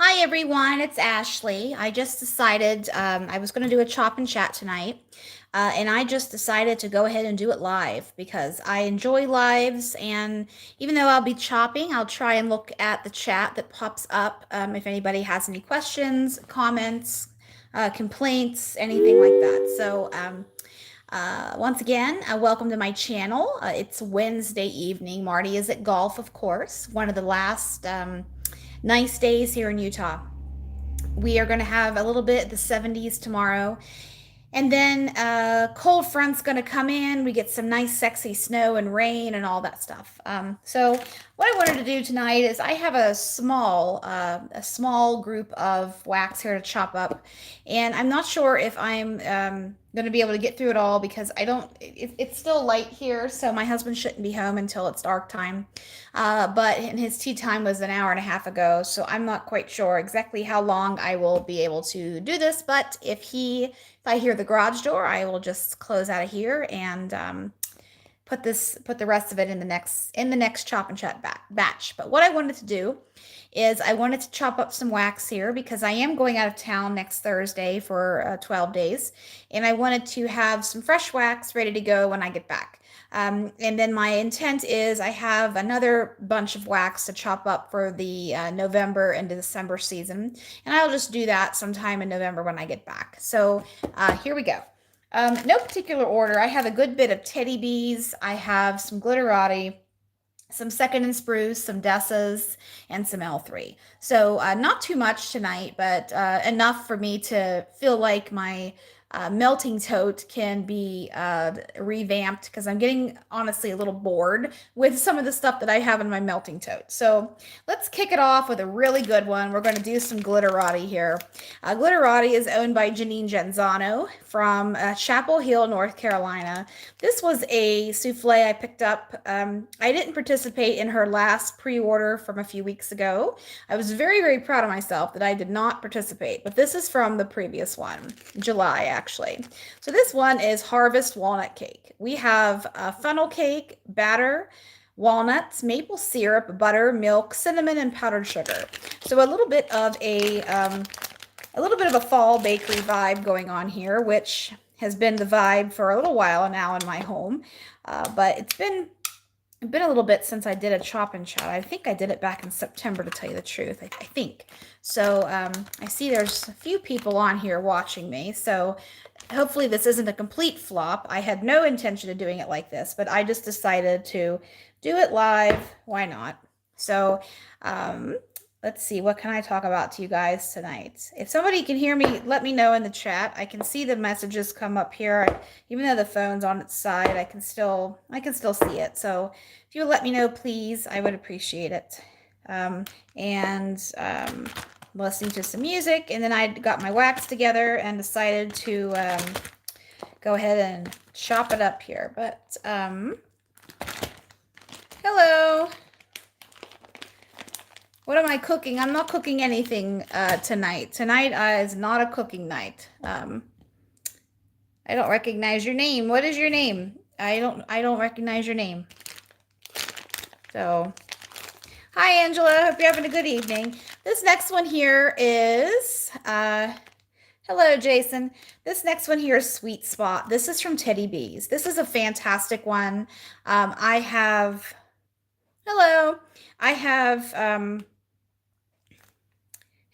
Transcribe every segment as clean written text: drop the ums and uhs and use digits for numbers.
Hi everyone, it's Ashley. I just decided I was going to do a chop and chat tonight, and I just decided to go ahead and do it live because I enjoy lives. And even though I'll be chopping, I'll try and look at the chat that pops up if anybody has any questions, comments, complaints, anything like that. Once again, welcome to my channel. It's Wednesday evening. Marty is at golf, of course, one of the last nice days here in Utah. We are going to have a little bit the 70s tomorrow. And then cold front's going to come in. We get some nice, sexy snow and rain and all that stuff. So what I wanted to do tonight is I have a small group of wax here to chop up, and I'm not sure if I'm going to be able to get through it all because I don't. It's still light here, so my husband shouldn't be home until it's dark time. But his tea time was an hour and a half ago, so I'm not quite sure exactly how long I will be able to do this. But if I hear the garage door, I will just close out of here and put the rest of it in the next chop and chat batch. But what I wanted to do is I wanted to chop up some wax here because I am going out of town next Thursday for 12 days, and I wanted to have some fresh wax ready to go when I get back. And then my intent is I have another bunch of wax to chop up for the November and December season, and I'll just do that sometime in November when I get back. So here we go. No particular order. I have a good bit of Teddy Bees. I have some Glitterati, some Second and Spruce, some Dessas, and some L3. So not too much tonight, but enough for me to feel like my melting tote can be revamped because I'm getting honestly a little bored with some of the stuff that I have in my melting tote. So let's kick it off with a really good one. We're going to do some Glitterati here. Glitterati is owned by Janine Genzano from Chapel Hill, North Carolina. This was a souffle I picked up. I didn't participate in her last pre-order from a few weeks ago. I was very, very proud of myself that I did not participate, but this is from the previous one, July actually. So this one is Harvest Walnut Cake. We have funnel cake, batter, walnuts, maple syrup, butter, milk, cinnamon, and powdered sugar. So a little bit of a fall bakery vibe going on here, which has been the vibe for a little while now in my home. But it's been a little bit since I did a chop and chat. I think I did it back in September, to tell you the truth. I think. So I see there's a few people on here watching me. So hopefully this isn't a complete flop. I had no intention of doing it like this, but I just decided to do it live. Why not? So let's see, what can I talk about to you guys tonight? If somebody can hear me, let me know in the chat. I can see the messages come up here. Even though the phone's on its side, I can still see it. So if you would let me know, please, I would appreciate it. Listening to some music, and then I got my wax together and decided to go ahead and chop it up here. But hello. What am I cooking? I'm not cooking anything tonight. Tonight is not a cooking night. I don't recognize your name. What is your name? I don't recognize your name. So, hi Angela. Hope you're having a good evening. This next one here is hello Jason. This next one here is Sweet Spot. This is from Teddy Bees. This is a fantastic one. I have hello. I have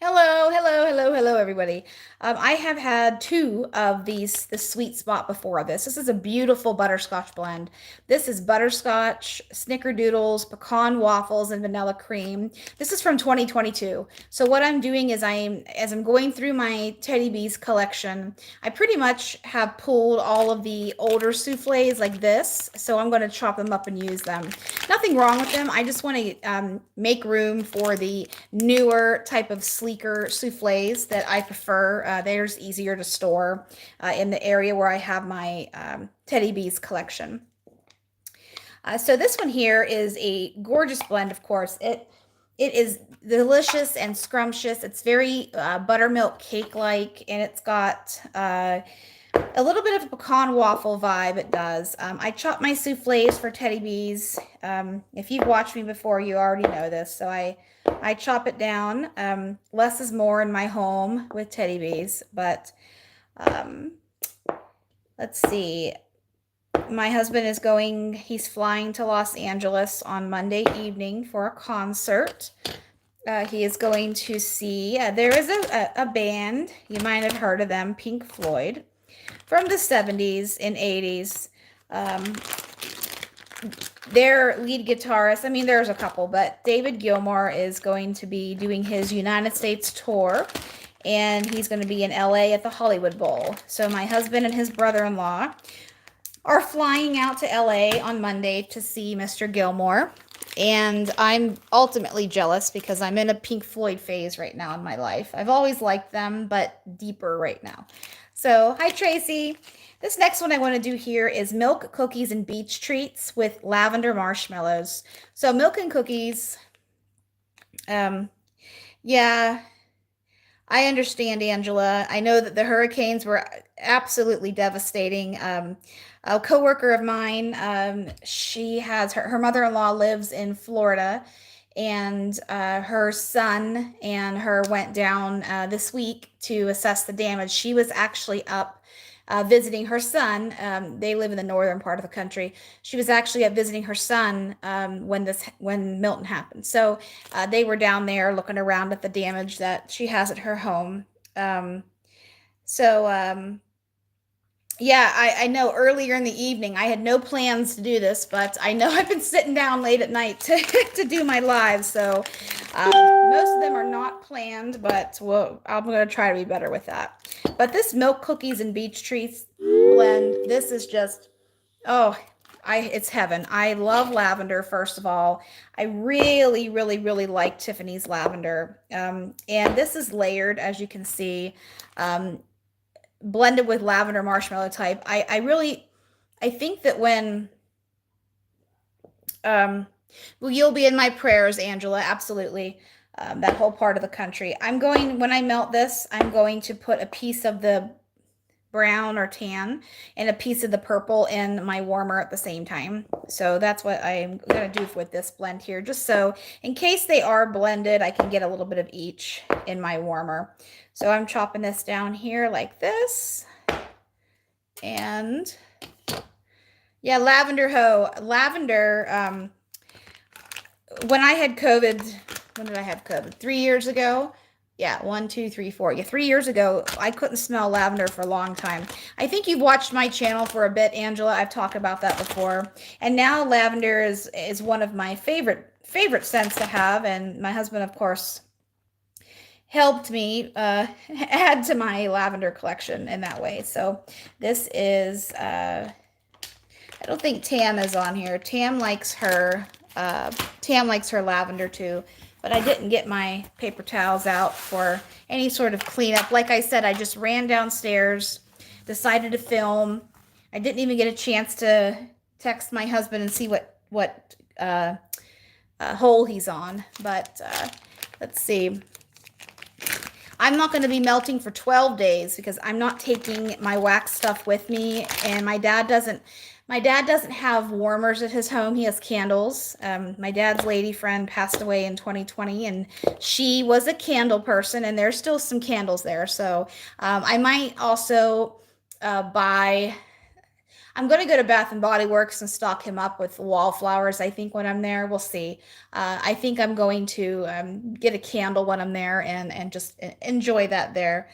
hello, everybody. I have had two of these, the Sweet Spot before this. This is a beautiful butterscotch blend. This is butterscotch, snickerdoodles, pecan waffles, and vanilla cream. This is from 2022. So what I'm doing is as I'm going through my Teddy Bees collection, I pretty much have pulled all of the older soufflés like this. So I'm going to chop them up and use them. Nothing wrong with them. I just want to make room for the newer type of sleeker soufflés that I prefer. They're easier to store in the area where I have my Teddy Bees collection. So this one here is a gorgeous blend, of course. It is delicious and scrumptious. It's very buttermilk cake-like, and it's got A little bit of a pecan waffle vibe it does. I chop my souffles for Teddy Bees. If you've watched me before, you already know this. So I chop it down. Less is more in my home with Teddy Bees. But um, let's see. My husband is he's flying to Los Angeles on Monday evening for a concert. He is going to see, there is a band, you might have heard of them, Pink Floyd, from the 70s and 80s. Um, their lead guitarist, I mean, there's a couple, but David Gilmour is going to be doing his United States tour, and he's going to be in LA at the Hollywood Bowl. So my husband and his brother-in-law are flying out to LA on Monday to see Mr. Gilmour. And I'm ultimately jealous because I'm in a Pink Floyd phase right now in my life. I've always liked them, but deeper right now. So, hi Tracy. This next one I want to do here is milk cookies and beach treats with lavender marshmallows. So milk and cookies, yeah, I understand, Angela. I know that the hurricanes were absolutely devastating. A coworker of mine, she has her mother-in-law lives in Florida, and her son and her went down this week to assess the damage. She was actually up visiting her son. They live in the northern part of the country. She was actually up visiting her son when Milton happened. So they were down there looking around at the damage that she has at her home. Um, so yeah, I know earlier in the evening, I had no plans to do this, but I know I've been sitting down late at night to do my lives. So most of them are not planned, but I'm going to try to be better with that. But this milk cookies and beach treats blend, this is just, oh, it's heaven. I love lavender, first of all. I really, really, really like Tiffany's lavender. And this is layered, as you can see. Blended with lavender marshmallow type. I think that when, well, you'll be in my prayers, Angela, absolutely. That whole part of the country. When I melt this, I'm going to put a piece of the brown or tan and a piece of the purple in my warmer at the same time. So that's what I'm going to do with this blend here, just so in case they are blended, I can get a little bit of each in my warmer. So I'm chopping this down here like this. And yeah, lavender, when I had COVID, when did I have COVID? 3 years ago. Yeah, 1, 2, 3, 4. Yeah, 3 years ago, I couldn't smell lavender for a long time. I think you've watched my channel for a bit, Angela. I've talked about that before. And now lavender is one of my favorite scents to have. And my husband, of course, helped me add to my lavender collection in that way. So this is, I don't think Tam is on here. Tam likes her lavender too. But I didn't get my paper towels out for any sort of cleanup. Like I said, I just ran downstairs, decided to film. I didn't even get a chance to text my husband and see what hole he's on. But let's see. I'm not going to be melting for 12 days because I'm not taking my wax stuff with me, and my dad doesn't have warmers at his home. He has candles. My dad's lady friend passed away in 2020, and she was a candle person, and there's still some candles there. So I might also I'm going to go to Bath and Body Works and stock him up with wallflowers, I think, when I'm there. We'll see. I think I'm going to get a candle when I'm there and just enjoy that there.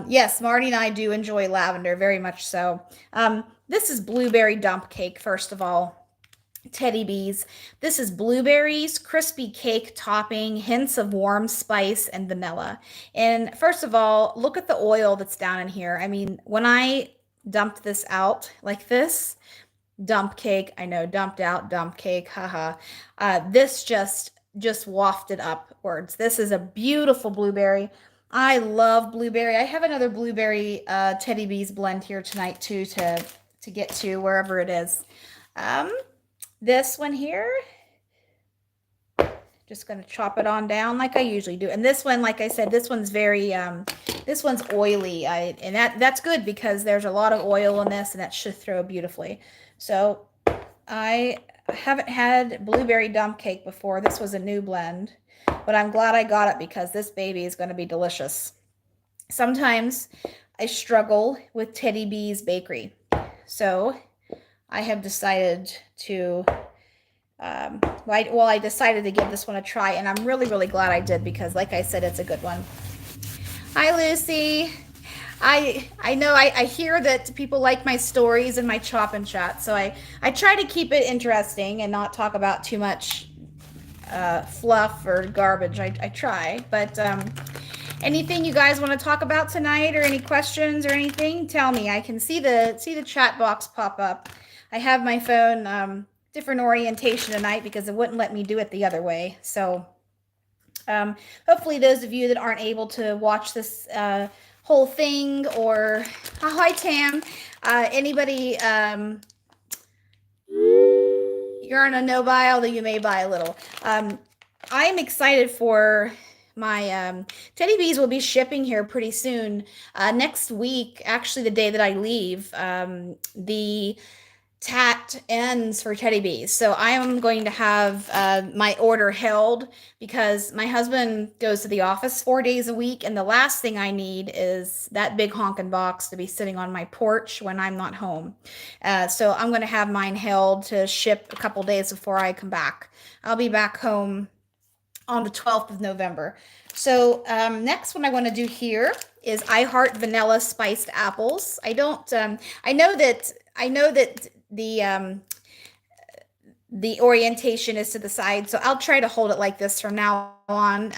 Yes, Marty and I do enjoy lavender, very much so. This is blueberry dump cake, first of all. Teddy Bees. This is blueberries, crispy cake topping, hints of warm spice, and vanilla. And first of all, look at the oil that's down in here. I mean, when I dumped this out like this, dump cake, I know, dumped out, dump cake, haha. This just wafted upwards. This is a beautiful blueberry. I love blueberry. I have another blueberry Teddy Bees blend here tonight too to get to wherever it is. This one here, just going to chop it on down like I usually do. And this one, like I said, this one's very This one's oily, and that's good because there's a lot of oil in this, and that should throw beautifully. So I haven't had blueberry dump cake before. This was a new blend, but I'm glad I got it because this baby is going to be delicious. Sometimes I struggle with Teddy B's Bakery, so I have decided to I decided to give this one a try, and I'm really, really glad I did because, like I said, it's a good one. Hi, Lucy. I know I hear that people like my stories and my chop and chat, so I try to keep it interesting and not talk about too much fluff or garbage. I try, but anything you guys want to talk about tonight, or any questions or anything, tell me. I can see the chat box pop up. I have my phone different orientation tonight because it wouldn't let me do it the other way. So hopefully those of you that aren't able to watch this whole thing, or hi Tam, anybody, you're on a no buy, although you may buy a little. I'm excited for my Teddy Bees will be shipping here pretty soon. Next week, actually the day that I leave, the tat ends for Teddy Bees. So I am going to have my order held because my husband goes to the office 4 days a week, and the last thing I need is that big honking box to be sitting on my porch when I'm not home. So I'm going to have mine held to ship a couple days before I come back. I'll be back home on the 12th of November. So next one I want to do here is I Heart Vanilla Spiced Apples. I know that the orientation is to the side, so I'll try to hold it like this from now on.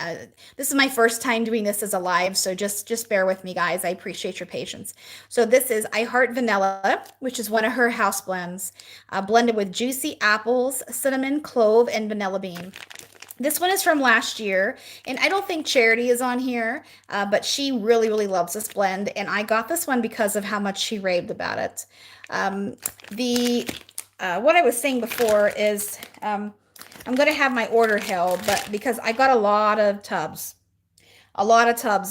This is my first time doing this as a live, so just bear with me, guys. I appreciate your patience. So this is I Heart Vanilla, which is one of her house blends, blended with juicy apples, cinnamon, clove, and vanilla bean. This one is from last year, and I don't think Charity is on here, but she really, really loves this blend, and I got this one because of how much she raved about it. What I was saying before is I'm going to have my order held, but because I got a lot of tubs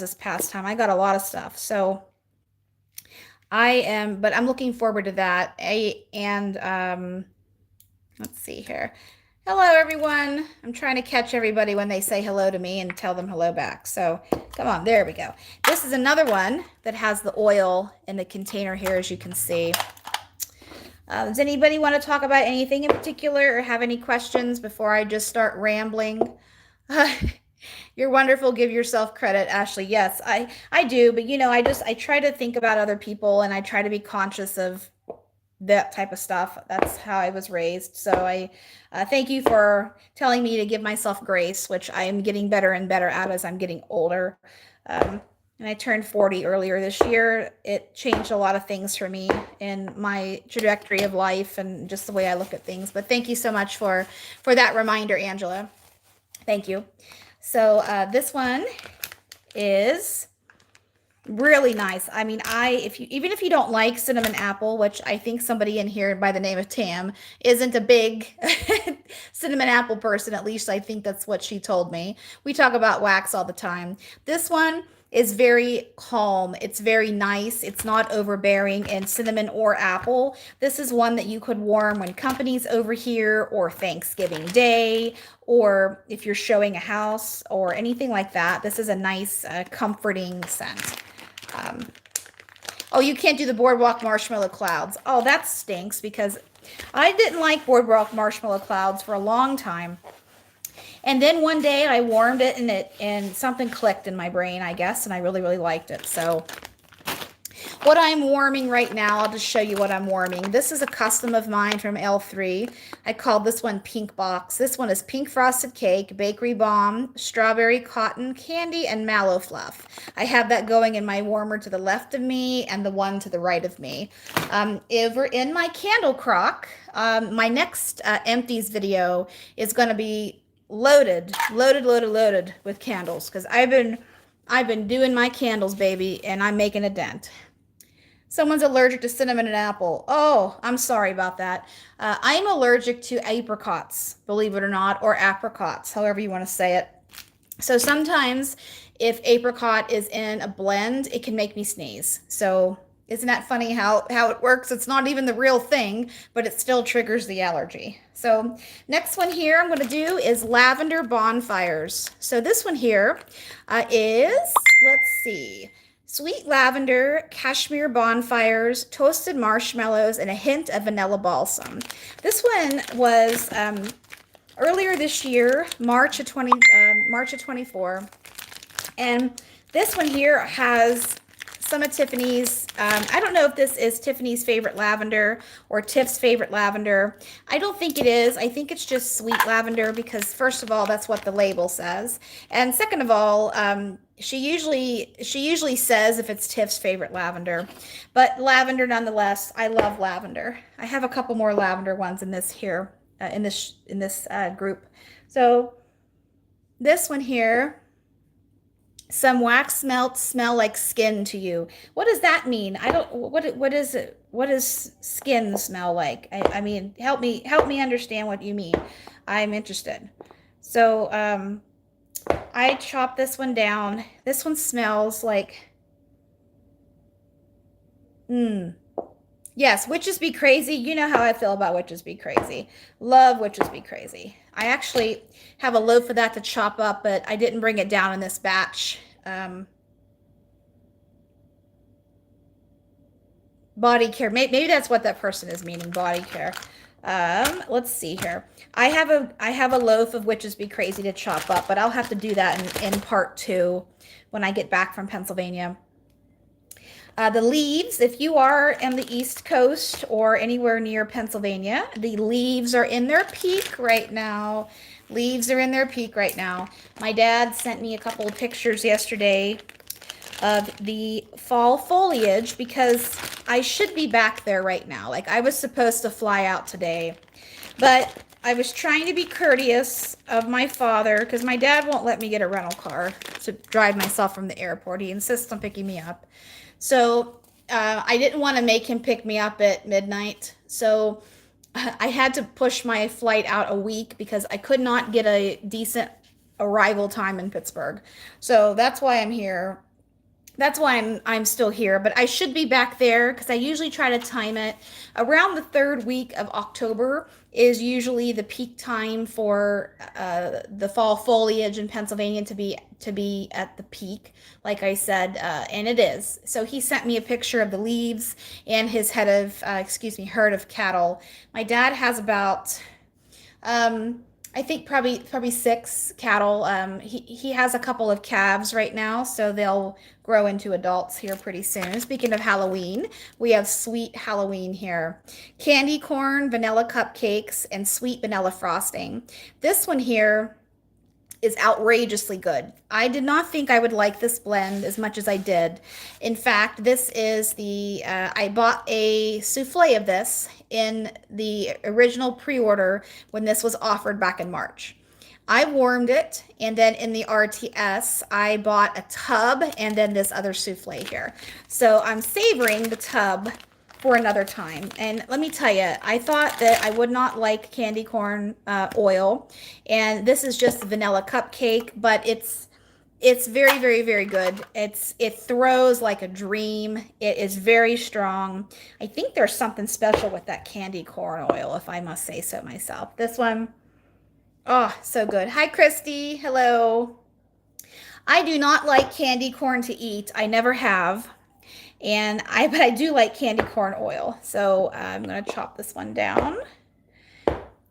this past time. I got a lot of stuff, so but I'm looking forward to that. Let's see here. Hello, everyone. I'm trying to catch everybody when they say hello to me and tell them hello back. So come on, there we go. This is another one that has the oil in the container here, as you can see. Does anybody want to talk about anything in particular or have any questions before I just start rambling? You're wonderful. Give yourself credit, Ashley. Yes, I do. But, I try to think about other people, and I try to be conscious of that type of stuff. That's how I was raised. So I thank you for telling me to give myself grace, which I am getting better and better at as I'm getting older. And I turned 40 earlier this year. It changed a lot of things for me in my trajectory of life and just the way I look at things. But thank you so much for that reminder, Angela. Thank you. So this one is really nice. I mean, even if you don't like cinnamon apple, which I think somebody in here by the name of Tam isn't a big cinnamon apple person, at least I think that's what she told me. We talk about wax all the time. This one is very calm. It's very nice. It's not overbearing in cinnamon or apple. This is one that you could warm when company's over here, or Thanksgiving Day, or if you're showing a house or anything like that. This is a nice, comforting scent. Oh, you can't do the Boardwalk Marshmallow Clouds. Oh, that stinks, because I didn't like Boardwalk Marshmallow Clouds for a long time. And then one day I warmed it, and something clicked in my brain, I guess, and I really, really liked it. So what I'm warming right now, I'll just show you what I'm warming. This is a custom of mine from L3. I called this one Pink Box. This one is Pink Frosted Cake, Bakery Bomb, Strawberry Cotton Candy, and Mallow Fluff. I have that going in my warmer to the left of me and the one to the right of me. Over in my candle crock, my next empties video is going to be loaded with candles, because I've been doing my candles, baby, and I'm making a dent. Someone's allergic to cinnamon and apple. Oh, I'm sorry about that. I'm allergic to apricots, believe it or not, or apricots, however you want to say it. So sometimes if apricot is in a blend, it can make me sneeze. So isn't that funny how it works? It's not even the real thing, but it still triggers the allergy. So next one here I'm going to do is lavender bonfires. So this one here is, let's see, sweet lavender, cashmere bonfires, toasted marshmallows, and a hint of vanilla balsam. This one was earlier this year, March of 24, and this one here has some of Tiffany's. I don't know if this is Tiffany's favorite lavender or Tiff's favorite lavender. I don't think it is. I think it's just sweet lavender because first of all, that's what the label says, and second of all, she usually says if it's Tiff's favorite lavender, but lavender nonetheless. I love lavender. I have a couple more lavender ones in this here in this group. So this one here, some wax melts smell like skin to you. What does that mean? I don't. What is it? What does skin smell like? I mean, help me understand what you mean. I'm interested. So I chopped this one down. This one smells like yes, Witches Be Crazy. You know how I feel about Witches Be Crazy. Love Witches Be Crazy. I actually have a loaf of that to chop up, but I didn't bring it down in this batch. Body care. Maybe that's what that person is meaning. Body care. Let's see here. I have a loaf of Witches Be Crazy to chop up, but I'll have to do that in part 2 when I get back from Pennsylvania. The leaves, if you are in the East Coast or anywhere near Pennsylvania, the leaves are in their peak right now. Leaves are in their peak right now. My dad sent me a couple of pictures yesterday of the fall foliage because I should be back there right now. Like I was supposed to fly out today, but I was trying to be courteous of my father because my dad won't let me get a rental car to drive myself from the airport. He insists on picking me up. So I didn't want to make him pick me up at midnight. So I had to push my flight out a week because I could not get a decent arrival time in Pittsburgh. So that's why I'm here. That's why I'm still here, but I should be back there because I usually try to time it around the third week of October is usually the peak time for the fall foliage in Pennsylvania to be at the peak, like I said, and it is. So he sent me a picture of the leaves and his herd of cattle. My dad has about I think probably 6 cattle. He has a couple of calves right now, so they'll grow into adults here pretty soon. Speaking of Halloween, we have sweet Halloween here. Candy corn, vanilla cupcakes, and sweet vanilla frosting. This one here is outrageously good. I did not think I would like this blend as much as I did. In fact, this is I bought a souffle of this in the original pre-order when this was offered back in March. I warmed it, and then in the RTS, I bought a tub and then this other souffle here. So I'm savoring the tub for another time. And let me tell you, I thought that I would not like candy corn oil, and this is just vanilla cupcake, but it's very, very, very good. It throws like a dream. It is very strong. I think there's something special with that candy corn oil, if I must say so myself. This one, oh, so good. Hi, Christy. Hello. I do not like candy corn to eat. I never have. But I do like candy corn oil. So I'm going to chop this one down.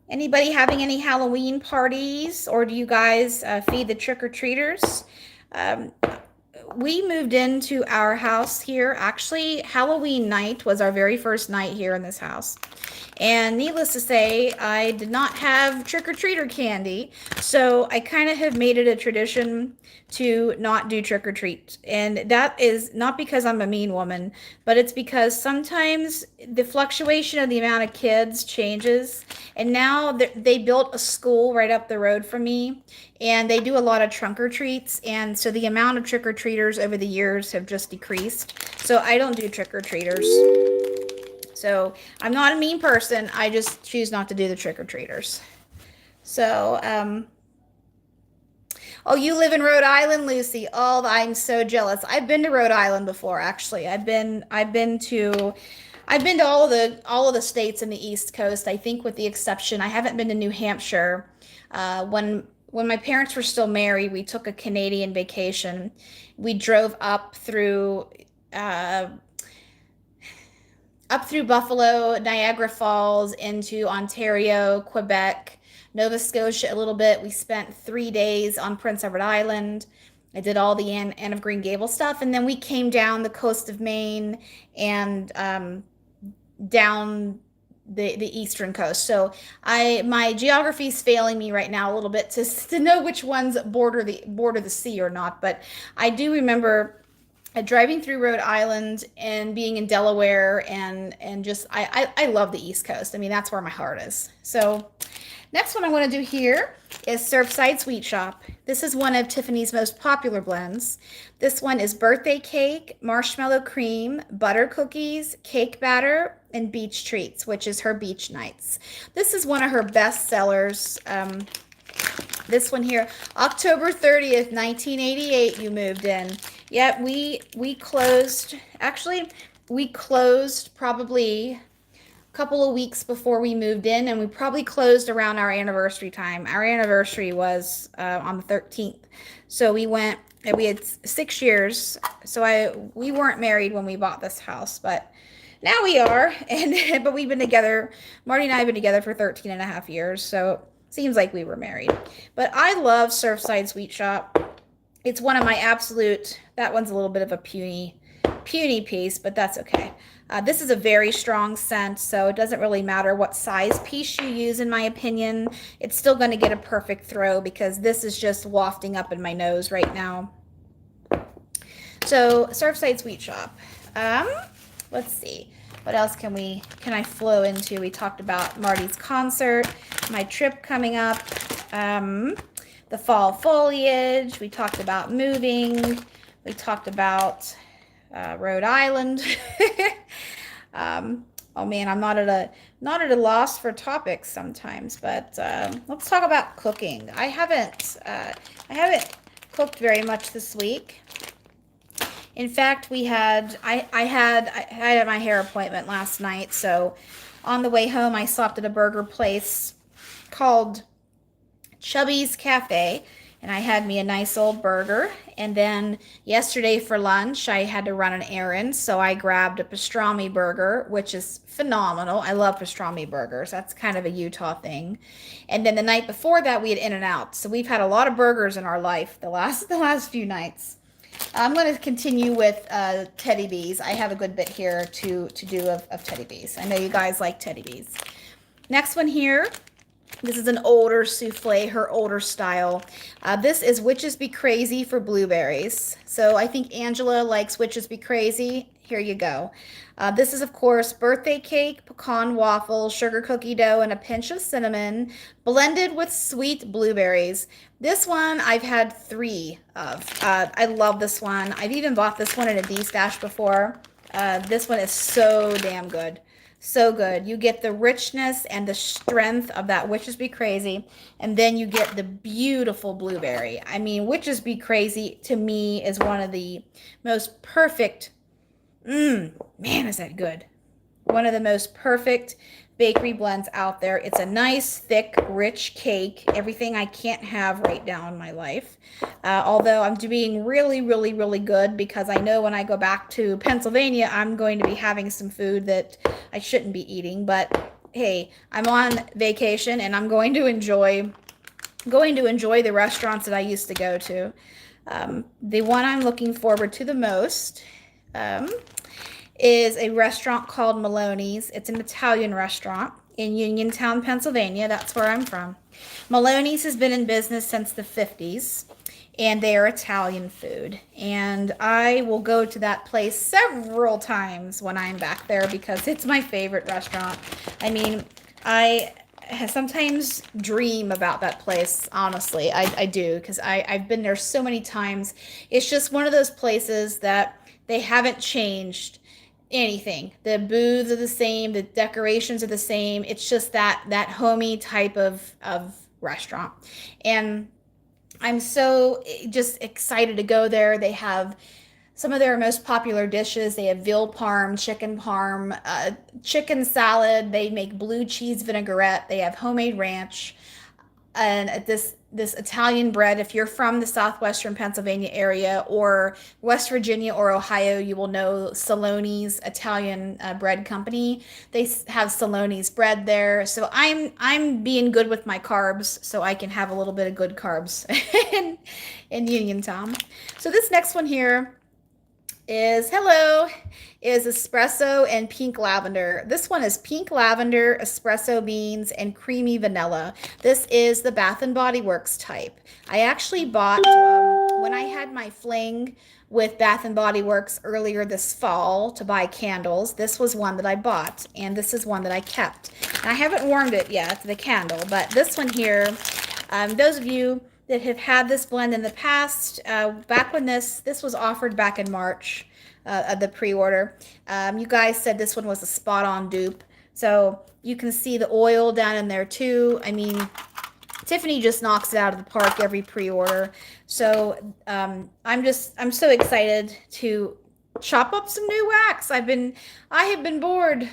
Anybody having any Halloween parties, or do you guys feed the trick-or-treaters? We moved into our house here. Actually, Halloween night was our very first night here in this house. And needless to say, I did not have trick-or-treater candy. So I kind of have made it a tradition to not do trick-or-treat. And that is not because I'm a mean woman, but it's because sometimes the fluctuation of the amount of kids changes. And now they built a school right up the road from me, and they do a lot of trunk-or-treats. And so the amount of trick-or-treaters over the years have just decreased. So I don't do trick-or-treaters. So I'm not a mean person. I just choose not to do the trick-or-treaters. So, Oh, you live in Rhode Island, Lucy. Oh, I'm so jealous. I've been to Rhode Island before, actually. I've been to all of the states in the East Coast. I think with the exception, I haven't been to New Hampshire. When my parents were still married, we took a Canadian vacation. We drove uh, up through Buffalo, Niagara Falls, into Ontario, Quebec, Nova Scotia a little bit. We spent 3 days on Prince Edward Island. I did all the Anne of Green Gables stuff, and then we came down the coast of Maine and down the eastern coast. So my geography is failing me right now a little bit to know which ones border the sea or not. But I do remember driving through Rhode Island and being in Delaware and just I love the East Coast. I mean, that's where my heart is. So next one I want to do here is Surfside Sweet Shop. This is one of Tiffany's most popular blends. This one is birthday cake, marshmallow cream, butter cookies, cake batter, and beach treats, which is her beach nights. This is one of her best sellers. This one here, October 30th, 1988, you moved in. Yep, we closed, actually, we closed probably a couple of weeks before we moved in, and we probably closed around our anniversary time. Our anniversary was on the 13th. So we had 6 years. So we weren't married when we bought this house, but now we are. But we've been together, Marty and I have been together for 13 and a half years. So seems like we were married. But I love Surfside Sweet Shop. It's one of my absolute, that one's a little bit of a puny piece, but that's okay. This is a very strong scent, so it doesn't really matter what size piece you use, in my opinion. It's still going to get a perfect throw because this is just wafting up in my nose right now. So, Surfside Sweet Shop. Let's see. What else can I flow into? We talked about Marty's concert, my trip coming up, the fall foliage. We talked about moving. We talked about Rhode Island. Oh man, I'm not at a loss for topics sometimes, but let's talk about cooking. I haven't cooked very much this week. In fact, I had my hair appointment last night, so on the way home I stopped at a burger place called Chubbies Cafe, and I had me a nice old burger. And then yesterday for lunch, I had to run an errand, so I grabbed a pastrami burger, which is phenomenal. I love pastrami burgers. That's kind of a Utah thing. And then the night before that, we had In-N-Out. So we've had a lot of burgers in our life the last few nights. I'm going to continue with Teddy Bees. I have a good bit here to do of Teddy Bees. I know you guys like Teddy Bees. Next one here. This is an older souffle, her older style. This is Witches Be Crazy for blueberries. So I think Angela likes Witches Be Crazy. Here you go. This is, of course, birthday cake, pecan waffle, sugar cookie dough, and a pinch of cinnamon, blended with sweet blueberries. This one I've had 3 of. I love this one. I've even bought this one in a D-stash before. This one is so damn good. So good. You get the richness and the strength of that Witches Be Crazy, and then you get the beautiful blueberry. I mean, Witches Be Crazy to me is one of the most perfect, man, is that good. One of the most perfect bakery blends out there. It's a nice, thick, rich cake. Everything I can't have right now in my life. Although I'm being really, really, really good because I know when I go back to Pennsylvania, I'm going to be having some food that I shouldn't be eating. But hey, I'm on vacation and I'm going to enjoy the restaurants that I used to go to. The one I'm looking forward to the most is a restaurant called Maloney's. It's an Italian restaurant in Uniontown, Pennsylvania. That's where I'm from. Maloney's has been in business since the 50s, and they are Italian food. And I will go to that place several times when I'm back there because it's my favorite restaurant. I mean, I sometimes dream about that place, honestly. I do, because I've been there so many times. It's just one of those places that they haven't changed anything. The booths are the same, the decorations are the same. It's just that homey type of restaurant. And I'm so just excited to go there. They have some of their most popular dishes. They have veal parm, chicken salad. They make blue cheese vinaigrette. They have homemade ranch and this Italian bread. If you're from the southwestern Pennsylvania area or West Virginia or Ohio, you will know Saloni's Italian bread company. They have Saloni's bread there. So I'm being good with my carbs so I can have a little bit of good carbs in Uniontown. So this next one here is espresso and pink lavender. This one is pink lavender, espresso beans, and creamy vanilla. This is the Bath and Body Works type. I actually bought when I had my fling with Bath and Body Works earlier this fall to buy candles. This was one that I bought, and this is one that I kept. And I haven't warmed it yet, the candle, but this one here, those of you that have had this blend in the past, back when this was offered back in March of the pre-order, you guys said this one was a spot-on dupe. So you can see the oil down in there too. I mean, Tiffany just knocks it out of the park every pre-order. So I'm so excited to chop up some new wax. I have been bored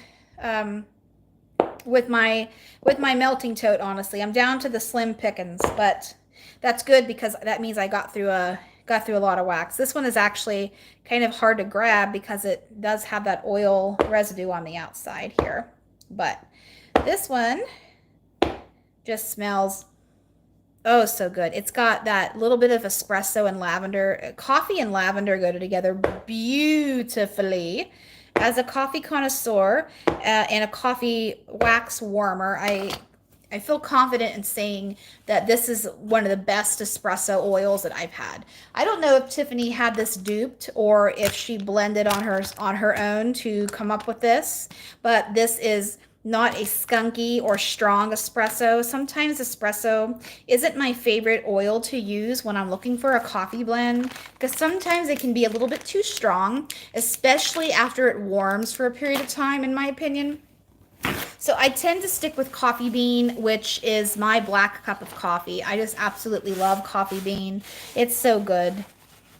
with my melting tote, honestly. I'm down to the slim pickings, but that's good because that means I got through a lot of wax. This one is actually kind of hard to grab because it does have that oil residue on the outside here. But this one just smells oh so good. It's got that little bit of espresso and lavender. Coffee and lavender go together beautifully. As a coffee connoisseur and a coffee wax warmer, I feel confident in saying that this is one of the best espresso oils that I've had. I don't know if Tiffany had this duped or if she blended on her own to come up with this, but this is not a skunky or strong espresso. Sometimes espresso isn't my favorite oil to use when I'm looking for a coffee blend because sometimes it can be a little bit too strong, especially after it warms for a period of time, in my opinion. So I tend to stick with coffee bean, which is my black cup of coffee. I just absolutely love coffee bean. It's so good.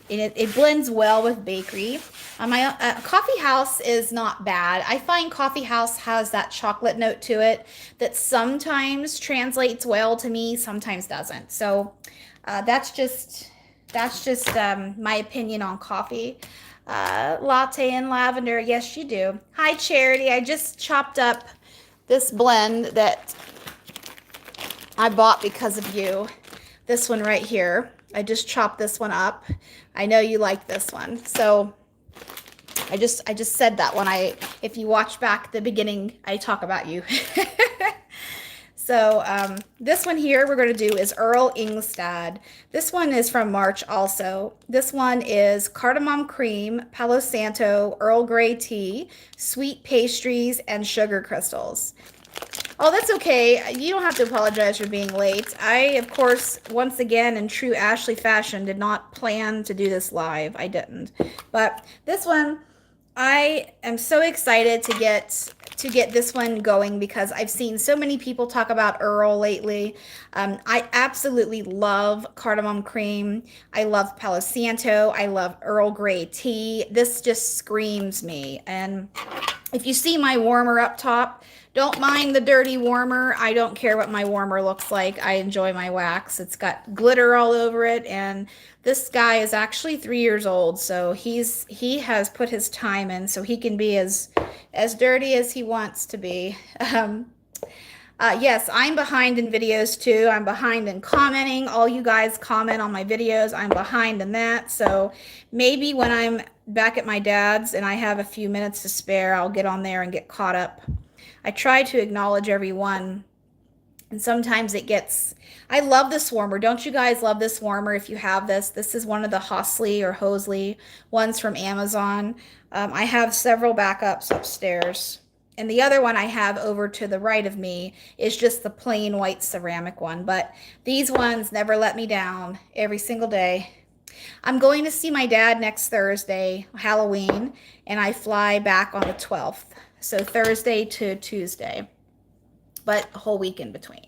It blends well with bakery. My coffee house is not bad. I find coffee house has that chocolate note to it that sometimes translates well to me, sometimes doesn't. So that's just my opinion on coffee. Latte and lavender, yes you do. Hi Charity, I just chopped up this blend that I bought because of you. This one right here. I just chopped this one up. I know you like this one. So I just said that when if you watch back the beginning, I talk about you. So this one here we're going to do is Earl Ingstad. This one is from March also. This one is cardamom cream, Palo Santo, Earl Grey tea, sweet pastries, and sugar crystals. Oh, that's okay. You don't have to apologize for being late. I, of course, once again, in true Ashley fashion, did not plan to do this live. I didn't. But this one, I am so excited to get this one going because I've seen so many people talk about Earl lately. I absolutely love cardamom cream. I love Palo Santo. I love Earl Grey tea. This just screams me. And if you see my warmer up top, don't mind the dirty warmer. I don't care what my warmer looks like. I enjoy my wax. It's got glitter all over it, and this guy is actually 3 years old, so he has put his time in, so he can be as dirty as he wants to be. Yes, I'm behind in videos too. I'm behind in commenting. All you guys comment on my videos. I'm behind in that. So maybe when I'm back at my dad's and I have a few minutes to spare, I'll get on there and get caught up. I try to acknowledge everyone, and sometimes it gets... I love this warmer. Don't you guys love this warmer if you have this? This is one of the Hosley or Hosley ones from Amazon. I have several backups upstairs. And the other one I have over to the right of me is just the plain white ceramic one. But these ones never let me down every single day. I'm going to see my dad next Thursday, Halloween, and I fly back on the 12th. So Thursday to Tuesday. but a whole week in between.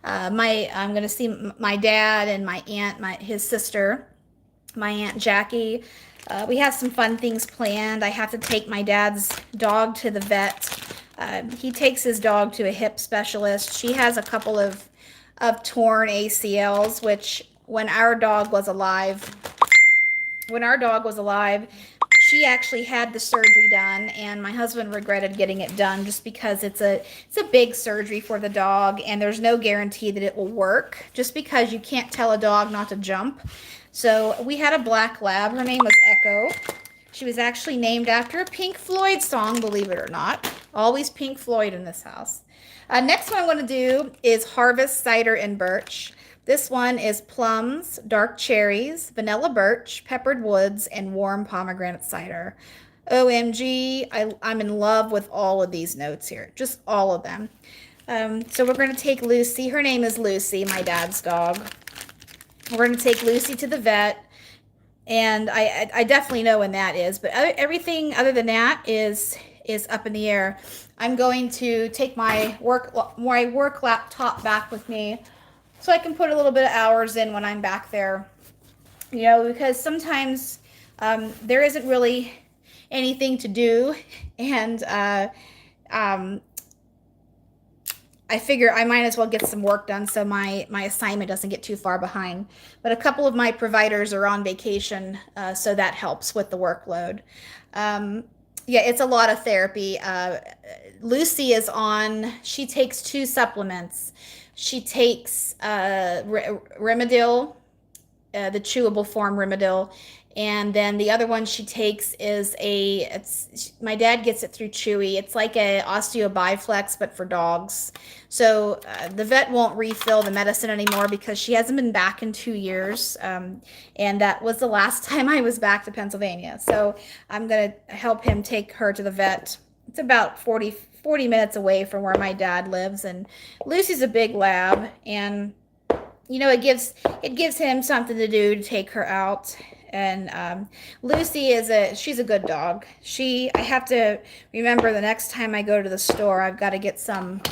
I'm going to see my dad and my aunt, his sister, my Aunt Jackie. We have some fun things planned. I have to take my dad's dog to the vet. He takes his dog to a hip specialist. She has a couple of torn ACLs, which when our dog was alive, she actually had the surgery done, and my husband regretted getting it done just because it's a big surgery for the dog, and there's no guarantee that it will work just because you can't tell a dog not to jump. So we had a black lab. Her name was Echo. She was actually named after a Pink Floyd song, believe it or not. Always Pink Floyd in this house. Next one I want to do is Harvest Cider and Birch. This one is plums, dark cherries, vanilla birch, peppered woods, and warm pomegranate cider. OMG, I'm in love with all of these notes here, just all of them. So we're going to take Lucy. Her name is Lucy, my dad's dog. We're going to take Lucy to the vet, and I definitely know when that is, but everything other than that is up in the air. I'm going to take my work laptop back with me so I can put a little bit of hours in when I'm back there, you know, because sometimes there isn't really anything to do, and I figure I might as well get some work done so my assignment doesn't get too far behind. But a couple of my providers are on vacation, so that helps with the workload. Yeah, it's a lot of therapy. Lucy is she takes 2 supplements. She takes Rimadyl, the chewable form Rimadyl, and then the other one she takes is my dad gets it through Chewy. It's like a Osteobiflex, but for dogs. So the vet won't refill the medicine anymore because she hasn't been back in 2 years. And that was the last time I was back to Pennsylvania. So I'm going to help him take her to the vet. It's about 40 minutes away from where my dad lives. And Lucy's a big lab, and you know, it gives him something to do to take her out. And Lucy she's a good dog. I have to remember the next time I go to the store, I've got to get some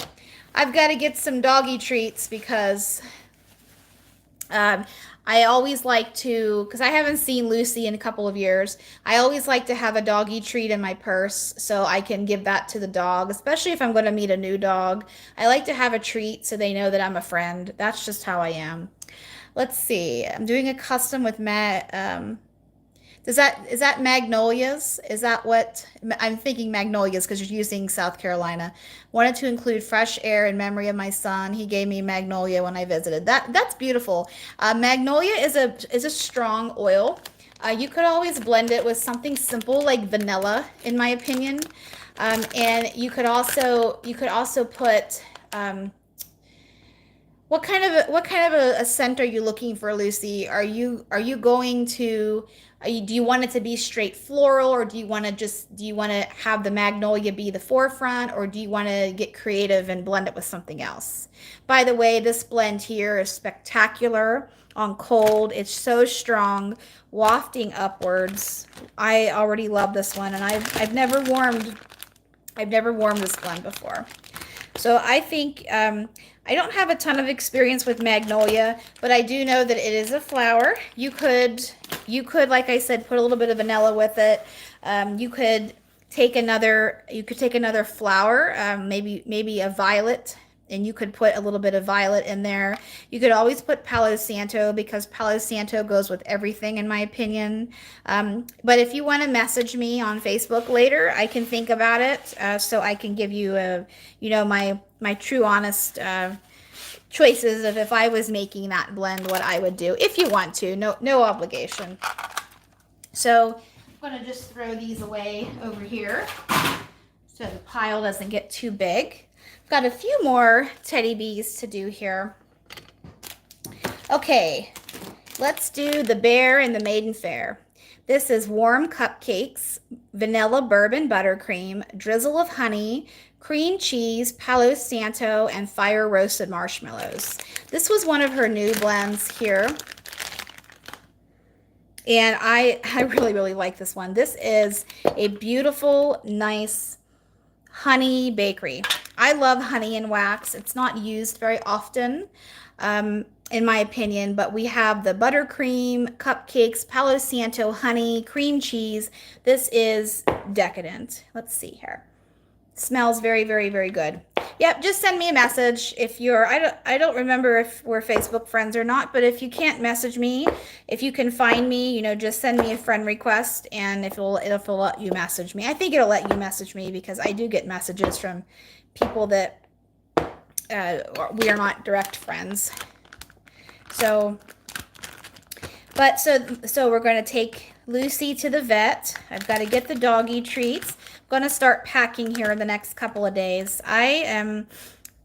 doggy treats because I always like to, because I haven't seen Lucy in a couple of years, I always like to have a doggy treat in my purse so I can give that to the dog, especially if I'm going to meet a new dog. I like to have a treat so they know that I'm a friend. That's just how I am. Let's see. I'm doing a custom with is that magnolias? Is that what I'm thinking? Magnolias because you're using South Carolina. Wanted to include fresh air in memory of my son. He gave me magnolia when I visited. That's beautiful. Magnolia is a strong oil. You could always blend it with something simple like vanilla, in my opinion. And you could also put what kind of a scent are you looking for, Lucy? Are you going to do you want it to be straight floral, or do you want to have the magnolia be the forefront, or do you want to get creative and blend it with something else? By the way, this blend here is spectacular on cold. It's so strong, wafting upwards. I already love this one, and I've never warmed this blend before. So I think I don't have a ton of experience with magnolia, but I do know that it is a flower. You could, like I said, put a little bit of vanilla with it. You could take another flower, maybe a violet, and you could put a little bit of violet in there. You could always put Palo Santo because Palo Santo goes with everything, in my opinion. But if you want to message me on Facebook later, I can think about it, so I can give you my true honest choices of if I was making that blend, what I would do. If you want to, no obligation. So I'm going to just throw these away over here so the pile doesn't get too big. Got a few more teddy bees to do here. Okay, let's do the Bear and the Maiden Fair. This is warm cupcakes, vanilla bourbon buttercream, drizzle of honey, cream cheese, Palo Santo, and fire roasted marshmallows. This was one of her new blends here. And I really, really like this one. This is a beautiful, nice honey bakery. I love honey and wax. It's not used very often, in my opinion, but we have the buttercream, cupcakes, Palo Santo, honey, cream cheese. This is decadent. Let's see here. Smells very, very, very good. Yep, just send me a message if you're, I don't remember if we're Facebook friends or not, but if you can't message me, if you can find me, just send me a friend request, and if it'll let you message me. I think it'll let you message me because I do get messages from people that we are not direct friends. So, so we're going to take Lucy to the vet. I've got to get the doggy treats. I'm going to start packing here in the next couple of days. I'm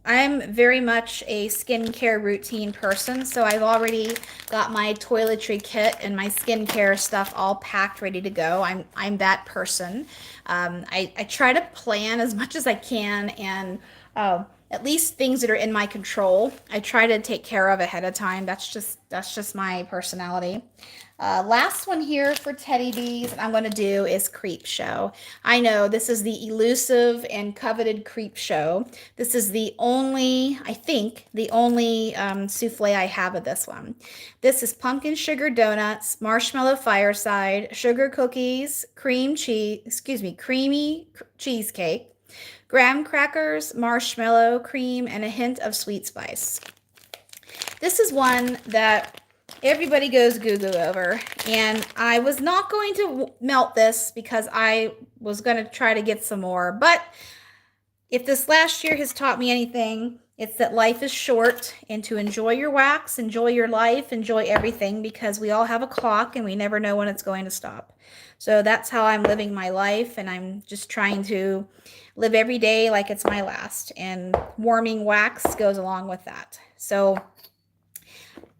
very much a skincare routine person, so I've already got my toiletry kit and my skincare stuff all packed, ready to go. I'm that person. I try to plan as much as I can, and at least things that are in my control, I try to take care of ahead of time. That's just my personality. Last one here for Teddy Bees I'm going to do is Creep Show. I know this is the elusive and coveted Creep Show. This is I think, the only souffle I have of this one. This is pumpkin sugar donuts, marshmallow fireside, sugar cookies, creamy cheesecake, graham crackers, marshmallow, cream, and a hint of sweet spice. This is one that everybody goes goo-goo over, and I was not going to melt this because I was going to try to get some more. But if this last year has taught me anything, it's that life is short, and to enjoy your wax, enjoy your life, enjoy everything, because we all have a clock and we never know when it's going to stop. So that's how I'm living my life, and I'm just trying to live every day like it's my last, and warming wax goes along with that. So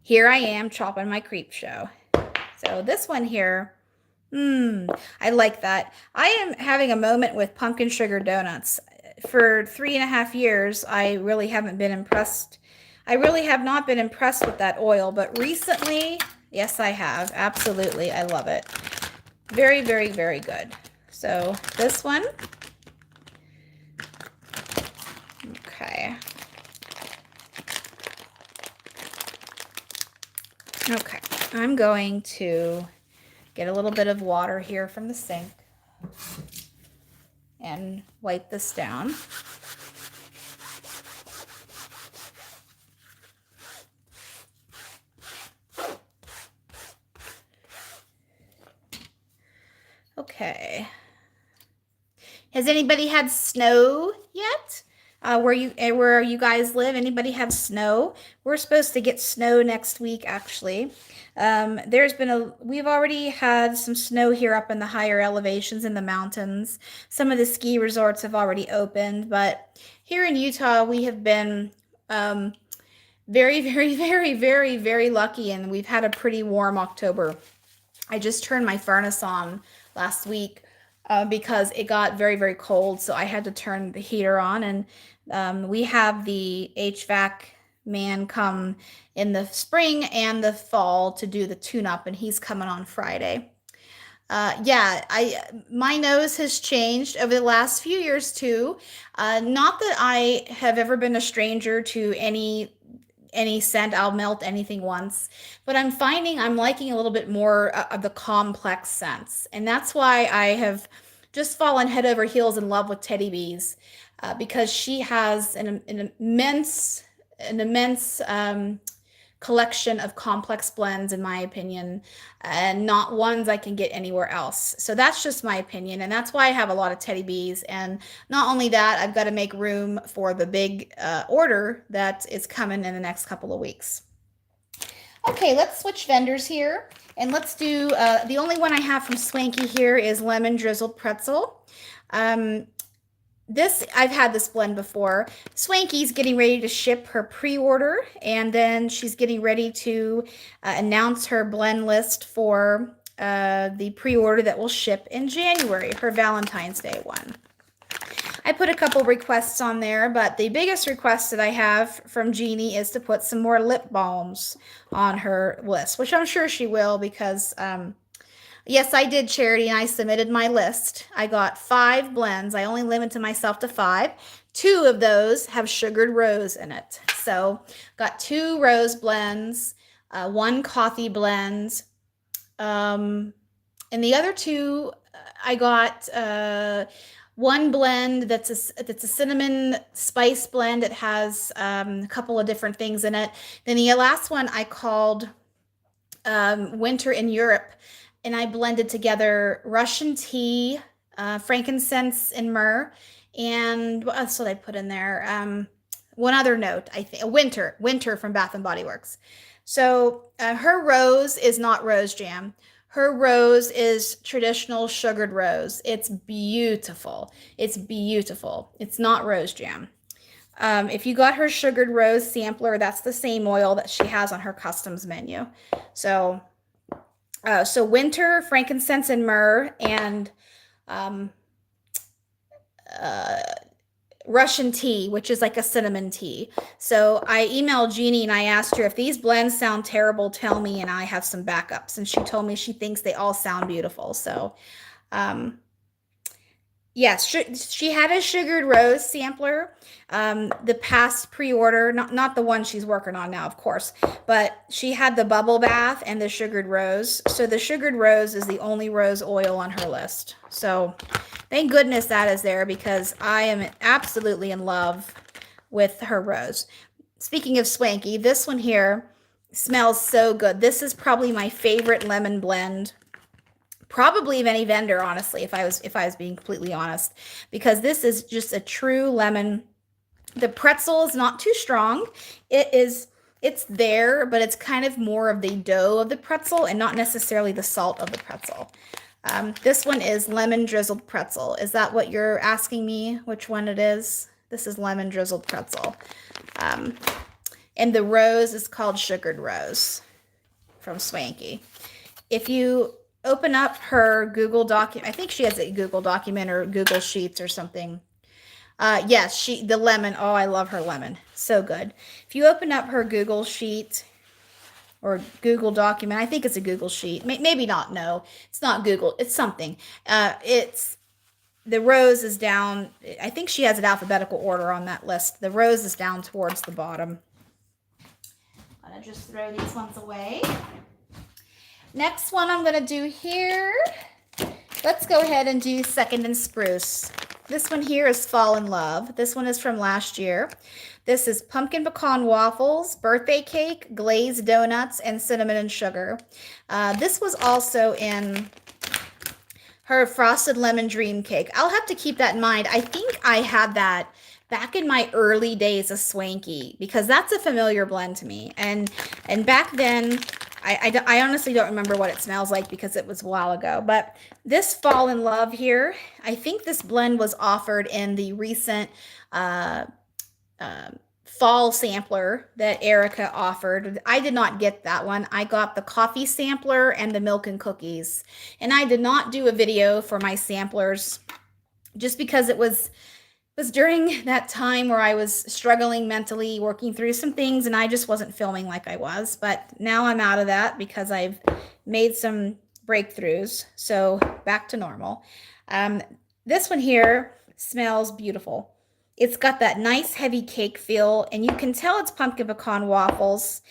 here I am chopping my Creep Show. So this one here, I like that. I am having a moment with pumpkin sugar donuts. For 3.5 years, I really haven't been impressed. I really have not been impressed with that oil, but recently, yes, I have. Absolutely. I love it. Very, very, very good. So this one. Okay. Okay, I'm going to get a little bit of water here from the sink and wipe this down. Okay. Has anybody had snow yet? Where you guys live? Anybody have snow? We're supposed to get snow next week, actually. We've already had some snow here up in the higher elevations in the mountains. Some of the ski resorts have already opened, but here in Utah, we have been very, very, very, very, very lucky, and we've had a pretty warm October. I just turned my furnace on last week because it got very, very cold, so I had to turn the heater on, and we have the HVAC man come in the spring and the fall to do the tune-up, and he's coming on Friday. Yeah, my nose has changed over the last few years too. Not that I have ever been a stranger to any scent. I'll melt anything once, but I'm finding I'm liking a little bit more of the complex scents, and that's why I have just fallen head over heels in love with Teddy Bees, because she has an immense collection of complex blends, in my opinion, and not ones I can get anywhere else. So that's just my opinion, and that's why I have a lot of Teddy Bees. And not only that, I've got to make room for the big order that is coming in the next couple of weeks. Okay, let's switch vendors here, and let's do, the only one I have from Swanky here is Lemon Drizzled Pretzel. I've had this blend before. Swanky's getting ready to ship her pre-order, and then she's getting ready to announce her blend list for the pre-order that will ship in January, her Valentine's Day one. I put a couple requests on there, but the biggest request that I have from Jeannie is to put some more lip balms on her list, which I'm sure she will, because yes, I did, Charity, and I submitted my list. I got 5 blends. I only limited myself to 5. 2 of those have sugared rose in it. So got 2 rose blends, 1 coffee blend, and the other 2 I got one blend that's a cinnamon spice blend. It has a couple of different things in it. Then the last one I called Winter in Europe, and I blended together Russian tea, frankincense and myrrh, and what else did I put in there? One other note, I think winter from Bath and Body Works. So her rose is not rose jam. Her rose is traditional sugared rose. It's beautiful. It's beautiful. It's not rose jam. If you got her sugared rose sampler, that's the same oil that she has on her customs menu. So, so winter, frankincense and myrrh, and Russian tea, which is like a cinnamon tea. So I emailed Jeannie and I asked her, if these blends sound terrible, tell me, and I have some backups. And she told me she thinks they all sound beautiful. So, yes, she had a sugared rose sampler. The past pre-order, not the one she's working on now, of course, but she had the bubble bath and the sugared rose. So the sugared rose is the only rose oil on her list. So thank goodness that is there, because I am absolutely in love with her rose. Speaking of Swanky, this one here smells so good. This is probably my favorite lemon blend, probably of any vendor, honestly, if I was being completely honest, because this is just a true lemon. The pretzel is not too strong. It's there, but it's kind of more of the dough of the pretzel and not necessarily the salt of the pretzel. This one is lemon drizzled pretzel. Is that what you're asking me? Which one it is? This is lemon drizzled pretzel. And the rose is called sugared rose from Swanky. If you open up her Google document, I think she has a Google document or Google Sheets or something. Yes, the lemon. Oh, I love her lemon. So good. If you open up her Google Sheet or Google document, I think it's a Google Sheet. Maybe not. No, it's not Google. It's something. It's the rose is down. I think she has an alphabetical order on that list. The rose is down towards the bottom. I'm gonna just throw these ones away. Next one I'm gonna do here. Let's go ahead and do Second and Spruce. This one here is Fall in Love. This one is from last year. This is pumpkin pecan waffles, birthday cake, glazed donuts, and cinnamon and sugar. This was also in her frosted lemon dream cake. I'll have to keep that in mind. I think I had that back in my early days of Swanky, because that's a familiar blend to me. And back then, I honestly don't remember what it smells like because it was a while ago. But this Fall in Love here, I think this blend was offered in the recent fall sampler that Erica offered. I did not get that one. I got the coffee sampler and the milk and cookies. And I did not do a video for my samplers just because it was during that time where I was struggling mentally, working through some things, and I just wasn't filming like I was. But now I'm out of that because I've made some breakthroughs. So back to normal. This one here smells beautiful. It's got that nice heavy cake feel, and you can tell it's pumpkin pecan waffles.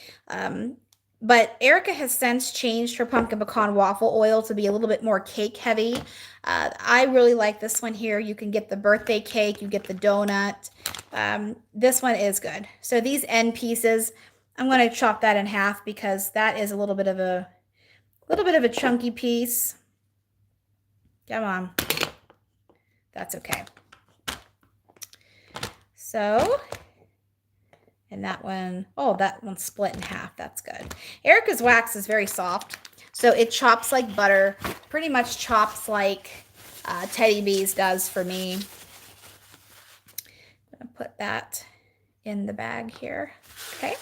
But Erica has since changed her pumpkin pecan waffle oil to be a little bit more cake heavy. I really like this one here. You can get the birthday cake, you get the donut. This one is good. So these end pieces, I'm going to chop that in half because that is a little bit of a chunky piece. Come on. That's okay. So, and that one, oh, that one's split in half. That's good. Erica's wax is very soft, so it chops like butter. Pretty much chops like Teddy Bees does for me. I'm going to put that in the bag here. Okay.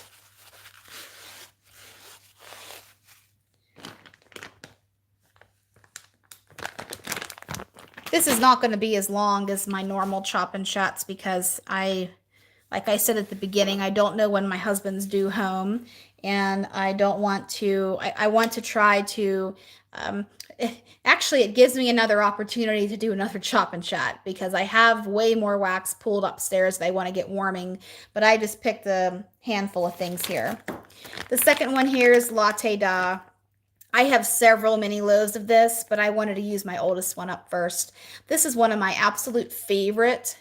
This is not going to be as long as my normal chop and chats because like I said at the beginning, I don't know when my husband's due home, and I don't want to, I want to try to, actually actually, it gives me another opportunity to do another chop and chat because I have way more wax pulled upstairs that I want to get warming, but I just picked a handful of things here. The second one here is Latte Da. I have several mini loaves of this, but I wanted to use my oldest one up first. This is one of my absolute favorite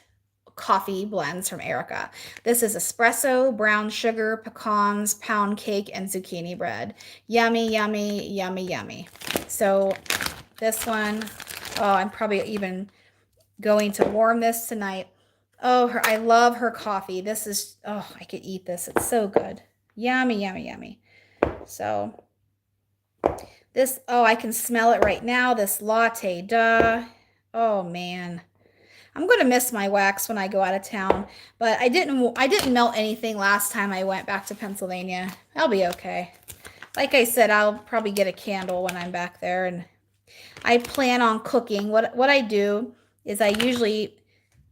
coffee blends from Erica. This is espresso, brown sugar, pecans, pound cake, and zucchini bread. Yummy, yummy, yummy, yummy. So this one, oh, I'm probably even going to warm this tonight. Oh, I love her coffee. This is, oh, I could eat this. It's so good. Yummy, yummy, yummy. So this, oh, I can smell it right now. This Latte Da. Oh man. I'm going to miss my wax when I go out of town, but I didn't melt anything last time I went back to Pennsylvania. I'll be okay. Like I said, I'll probably get a candle when I'm back there, and I plan on cooking. What I do is I usually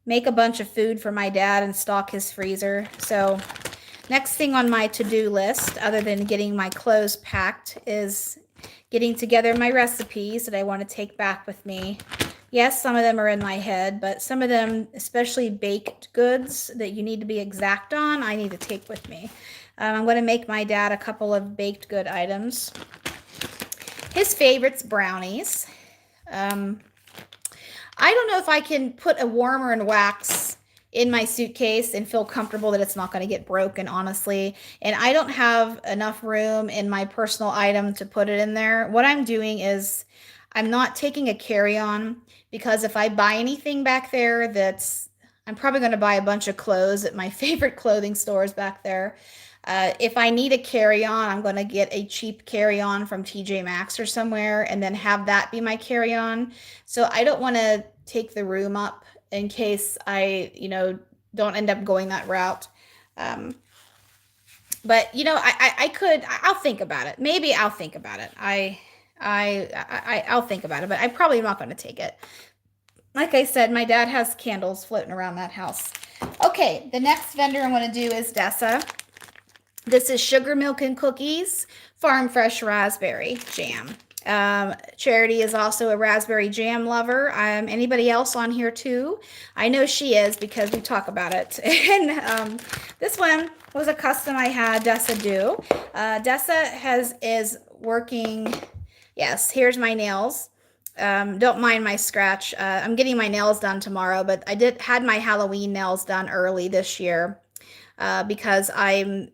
make a bunch of food for my dad and stock his freezer. So next thing on my to-do list, other than getting my clothes packed, is getting together my recipes that I want to take back with me. Yes, some of them are in my head, but some of them, especially baked goods that you need to be exact on, I need to take with me. I'm going to make my dad a couple of baked good items. His favorite's brownies. I don't know if I can put a warmer and wax in my suitcase and feel comfortable that it's not going to get broken, honestly. And I don't have enough room in my personal item to put it in there. What I'm doing is I'm not taking a carry-on, because if I buy anything back there, I'm probably going to buy a bunch of clothes at my favorite clothing stores back there. If I need a carry-on, I'm going to get a cheap carry-on from TJ Maxx or somewhere and then have that be my carry-on. So I don't want to take the room up in case I, don't end up going that route. But, I'll think about it. Maybe I'll think about it. I'll think about it, but I probably am not going to take it. Like I said, my dad has candles floating around that house. Okay, the next vendor I'm going to do is Dessa. This is Sugar Milk and Cookies, Farm Fresh Raspberry Jam. Charity is also a raspberry jam lover. Anybody else on here too? I know she is because we talk about it. And this one was a custom I had Dessa do. Dessa is working. Yes, here's my nails. Don't mind my scratch. I'm getting my nails done tomorrow, but I had my Halloween nails done early this year because I'm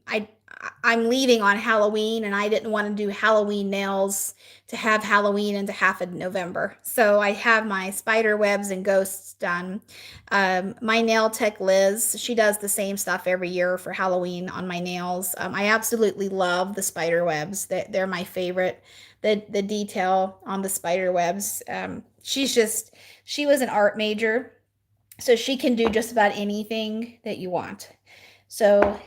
leaving on Halloween, and I didn't want to do Halloween nails to have Halloween into half of November. So I have my spider webs and ghosts done. My nail tech Liz, she does the same stuff every year for Halloween on my nails. I absolutely love the spider webs. They're my favorite. The detail on the spider webs. She was an art major, so she can do just about anything that you want. So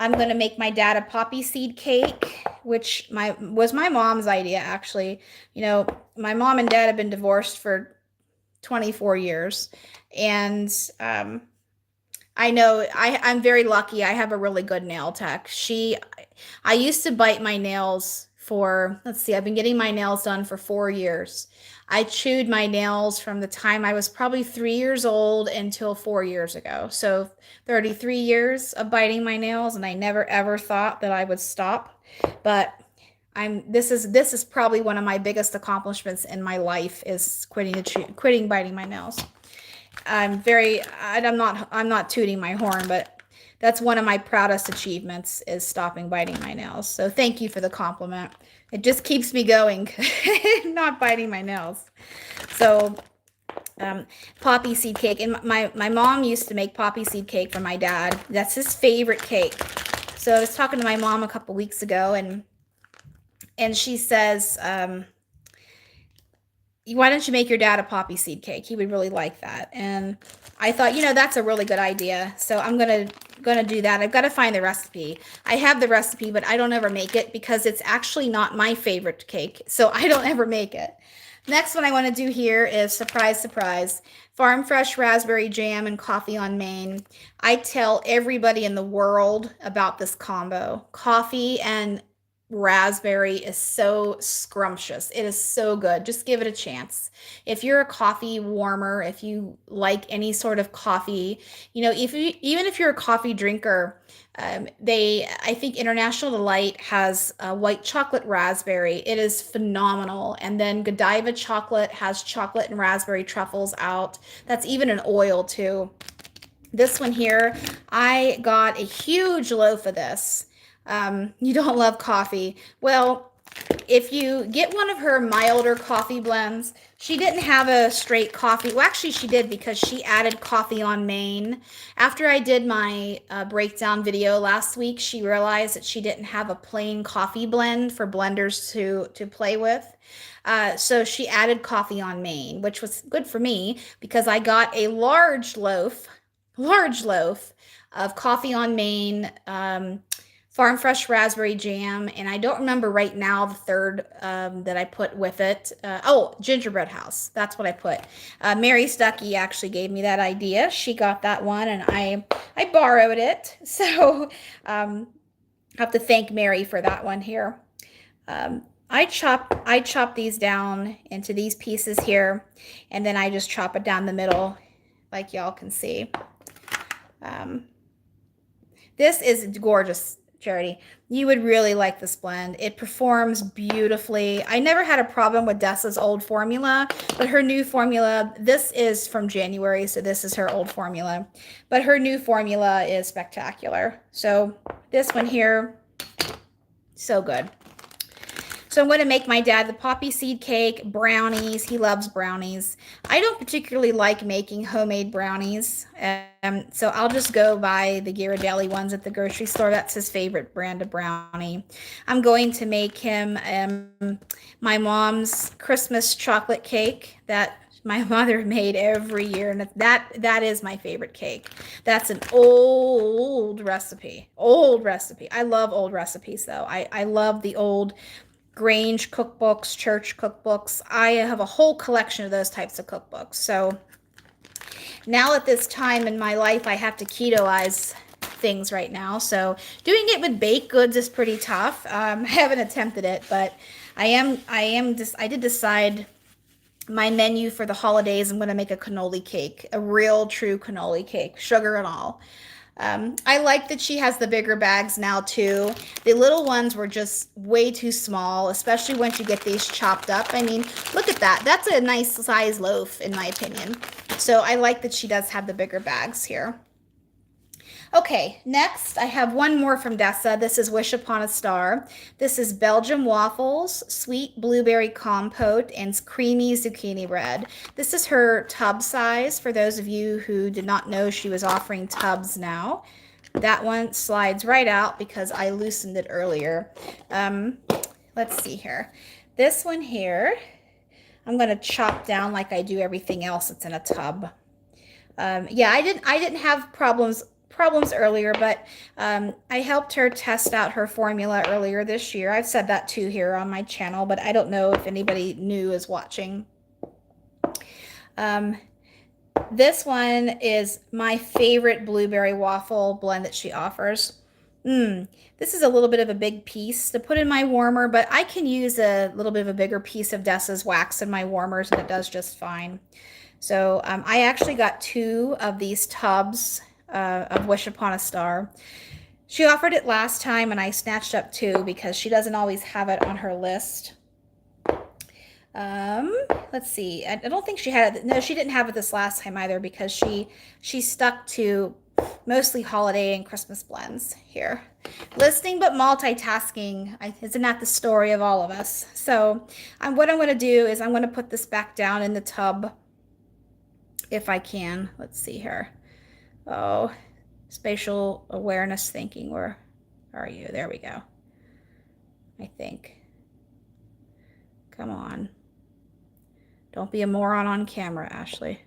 I'm going to make my dad a poppy seed cake, which was my mom's idea, actually. My mom and dad have been divorced for 24 years, and I know I'm very lucky. I have a really good nail tech. I used to bite my nails for, let's see, I've been getting my nails done for 4 years. I chewed my nails from the time I was probably 3 years old until 4 years ago. So 33 years of biting my nails, and I never ever thought that I would stop. But this is probably one of my biggest accomplishments in my life, is quitting biting my nails. I'm not tooting my horn, but that's one of my proudest achievements, is stopping biting my nails. So thank you for the compliment. It just keeps me going, not biting my nails. So poppy seed cake. And my mom used to make poppy seed cake for my dad. That's his favorite cake. So I was talking to my mom a couple weeks ago, and she says, why don't you make your dad a poppy seed cake? He would really like that. And I thought, that's a really good idea. So I'm gonna do that. I've got to find the recipe. I have the recipe, but I don't ever make it because it's actually not my favorite cake. So I don't ever make it. Next one I want to do here is, surprise, surprise, Farm Fresh Raspberry Jam and Coffee on Main. I tell everybody in the world about this combo. Coffee and raspberry is so scrumptious. It is so good. Just give it a chance. If you're a coffee warmer, if you like any sort of coffee, you know, if you even if you're a coffee drinker, I think International Delight has white chocolate raspberry. It is phenomenal. And then Godiva chocolate has chocolate and raspberry truffles out. That's even an oil too. This one here, I got a huge loaf of this. You don't love coffee. Well, if you get one of her milder coffee blends, she didn't have a straight coffee. Well, actually, she did because she added coffee on Maine. After I did my breakdown video last week, she realized that she didn't have a plain coffee blend for blenders to play with. So she added coffee on Maine, which was good for me because I got a large loaf of coffee on Maine, farm fresh raspberry jam, and I don't remember right now the third that I put with it. Oh, gingerbread house. That's what I put. Mary Stuckey actually gave me that idea. She got that one, and I borrowed it. So I have to thank Mary for that one here. I chop these down into these pieces here, and then I just chop it down the middle, like y'all can see. This is gorgeous, Charity. You would really like this blend. It performs beautifully. I never had a problem with Dessa's old formula, but her new formula, this is from January, so this is her old formula. But her new formula is spectacular. So this one here, so good. So I'm going to make my dad the poppy seed cake, brownies. He loves brownies. I don't particularly like making homemade brownies. So I'll just go buy the Ghirardelli ones at the grocery store. That's his favorite brand of brownie. I'm going to make him my mom's Christmas chocolate cake that my mother made every year, and that is my favorite cake. That's an old recipe. I love old recipes though. I love the old Grange cookbooks, church cookbooks. I have a whole collection of those types of cookbooks. So now at this time in my life, I have to ketoize things right now. So doing it with baked goods is pretty tough. I haven't attempted it, but I did decide my menu for the holidays. I'm going to make a cannoli cake, a real true cannoli cake, sugar and all. I like that she has the bigger bags now too. The little ones were just way too small, especially once you get these chopped up. I mean, look at that. That's a nice size loaf in my opinion. So I like that she does have the bigger bags here. Okay, next I have one more from Dessa. This is Wish Upon a Star. This is Belgian waffles, sweet blueberry compote, and creamy zucchini bread. This is her tub size for those of you who did not know she was offering tubs now. That one slides right out because I loosened it earlier. Let's see here. This one here, I'm going to chop down like I do everything else that's in a tub. Yeah, I didn't have problems earlier, but I helped her test out her formula earlier this year. I've said that too here on my channel, but I don't know if anybody new is watching. This one is my favorite blueberry waffle blend that she offers. This is a little bit of a big piece to put in my warmer, but I can use a little bit of a bigger piece of Dessa's wax in my warmers, and it does just fine. So I actually got 2 of these tubs of Wish Upon a Star. She offered it last time, and I snatched up 2 because she doesn't always have it on her list. Let's see. I don't think she had it. No, she didn't have it this last time either because she stuck to mostly holiday and Christmas blends here. Listening but multitasking, isn't that the story of all of us? So what I'm going to do is I'm going to put this back down in the tub if I can. Let's see here. Oh, spatial awareness thinking. Where are you? There we go. I think. Come on. Don't be a moron on camera, Ashley.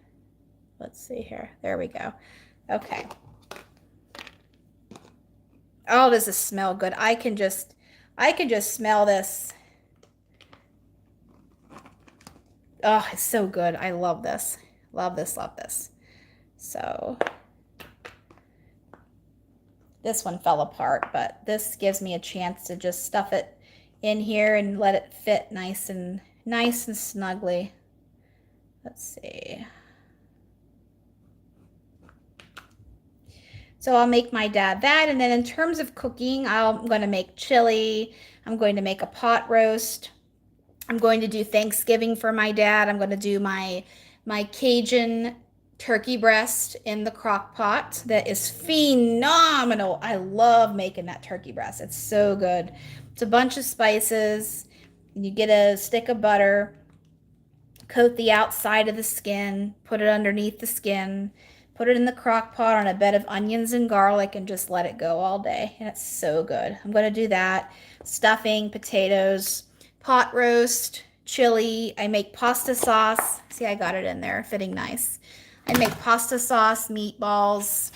Let's see here. There we go. Okay. Oh, does this smell good? I can just smell this. Oh, it's so good. I love this. Love this, love this. So this one fell apart, but this gives me a chance to just stuff it in here and let it fit nice and snugly. Let's see. So I'll make my dad that, and then in terms of cooking, I'm going to make chili. I'm going to make a pot roast. I'm going to do Thanksgiving for my dad. I'm going to do my Cajun turkey breast in the crock pot. That is phenomenal. I love making that turkey breast. It's so good. It's a bunch of spices. And you get a stick of butter, coat the outside of the skin, put it underneath the skin, put it in the crock pot on a bed of onions and garlic, and just let it go all day. And it's so good. I'm going to do that. Stuffing, potatoes, pot roast, chili. I make pasta sauce. See, I got it in there, fitting nice. I make pasta sauce, meatballs,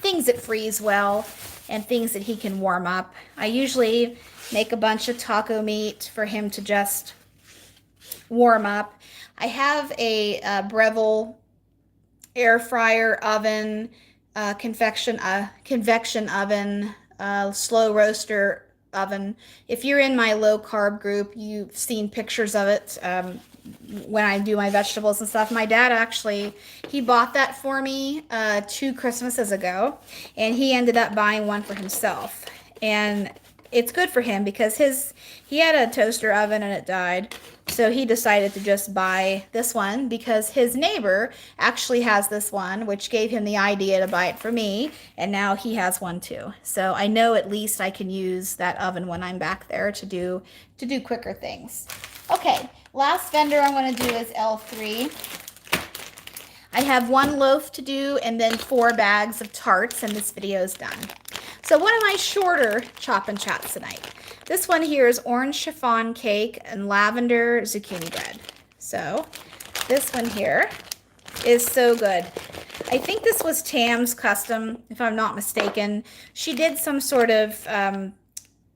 things that freeze well, and things that he can warm up. I usually make a bunch of taco meat for him to just warm up. I have a Breville air fryer oven, convection oven, slow roaster oven. If you're in my low carb group, you've seen pictures of it when I do my vegetables and stuff. My dad actually, he bought that for me 2 Christmases ago, and he ended up buying one for himself. And it's good for him because he had a toaster oven and it died. So he decided to just buy this one because his neighbor actually has this one, which gave him the idea to buy it for me. And now he has one too. So I know at least I can use that oven when I'm back there to do quicker things. Okay, last vendor I'm going to do is L3. I have 1 loaf to do and then 4 bags of tarts, and this video is done. So one of my shorter chop and chats tonight. This one here is orange chiffon cake and lavender zucchini bread. So this one here is so good. I think this was Tam's custom, if I'm not mistaken. She did some sort of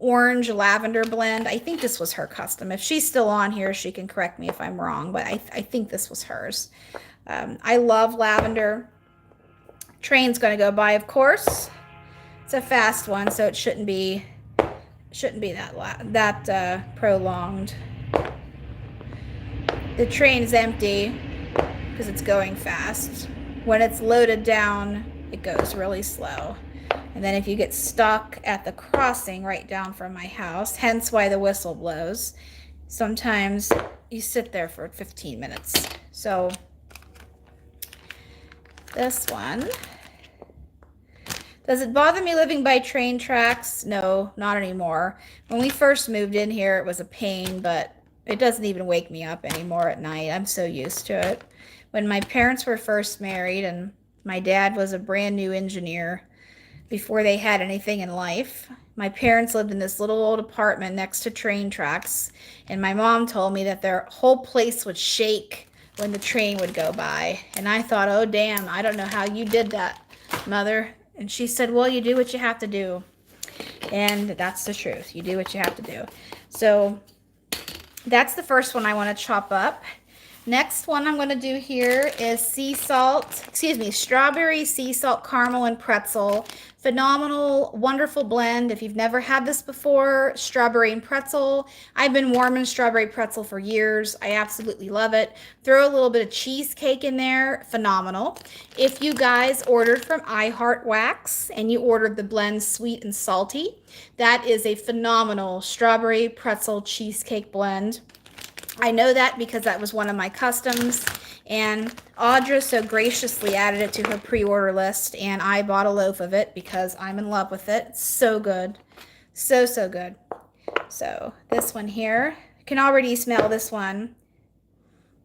orange lavender blend. I think this was her custom. If she's still on here, she can correct me if I'm wrong, but I think this was hers. I love lavender. Train's going to go by, of course. It's a fast one, so it shouldn't be that prolonged. The train's empty because it's going fast. When it's loaded down, it goes really slow. And then if you get stuck at the crossing right down from my house, hence why the whistle blows, sometimes you sit there for 15 minutes. So this one. Does it bother me living by train tracks? No, not anymore. When we first moved in here, it was a pain, but it doesn't even wake me up anymore at night. I'm so used to it. When my parents were first married and my dad was a brand new engineer before they had anything in life, my parents lived in this little old apartment next to train tracks, and my mom told me that their whole place would shake when the train would go by. And I thought, oh damn, I don't know how you did that, Mother. And she said, well, you do what you have to do. And that's the truth. You do what you have to do. So that's the first one I want to chop up. Next one I'm going to do here is strawberry sea salt caramel and pretzel. Phenomenal, wonderful blend. If you've never had this before, strawberry and pretzel. I've been warming strawberry pretzel for years. I absolutely love it. Throw a little bit of cheesecake in there. Phenomenal. If you guys ordered from I Heart Wax and you ordered the blend sweet and salty, that is a phenomenal strawberry pretzel cheesecake blend. I know that because that was one of my customs, and Audra so graciously added it to her pre-order list, and I bought a loaf of it because I'm in love with it. It's so good. So, so good. So this one here, can already smell this one.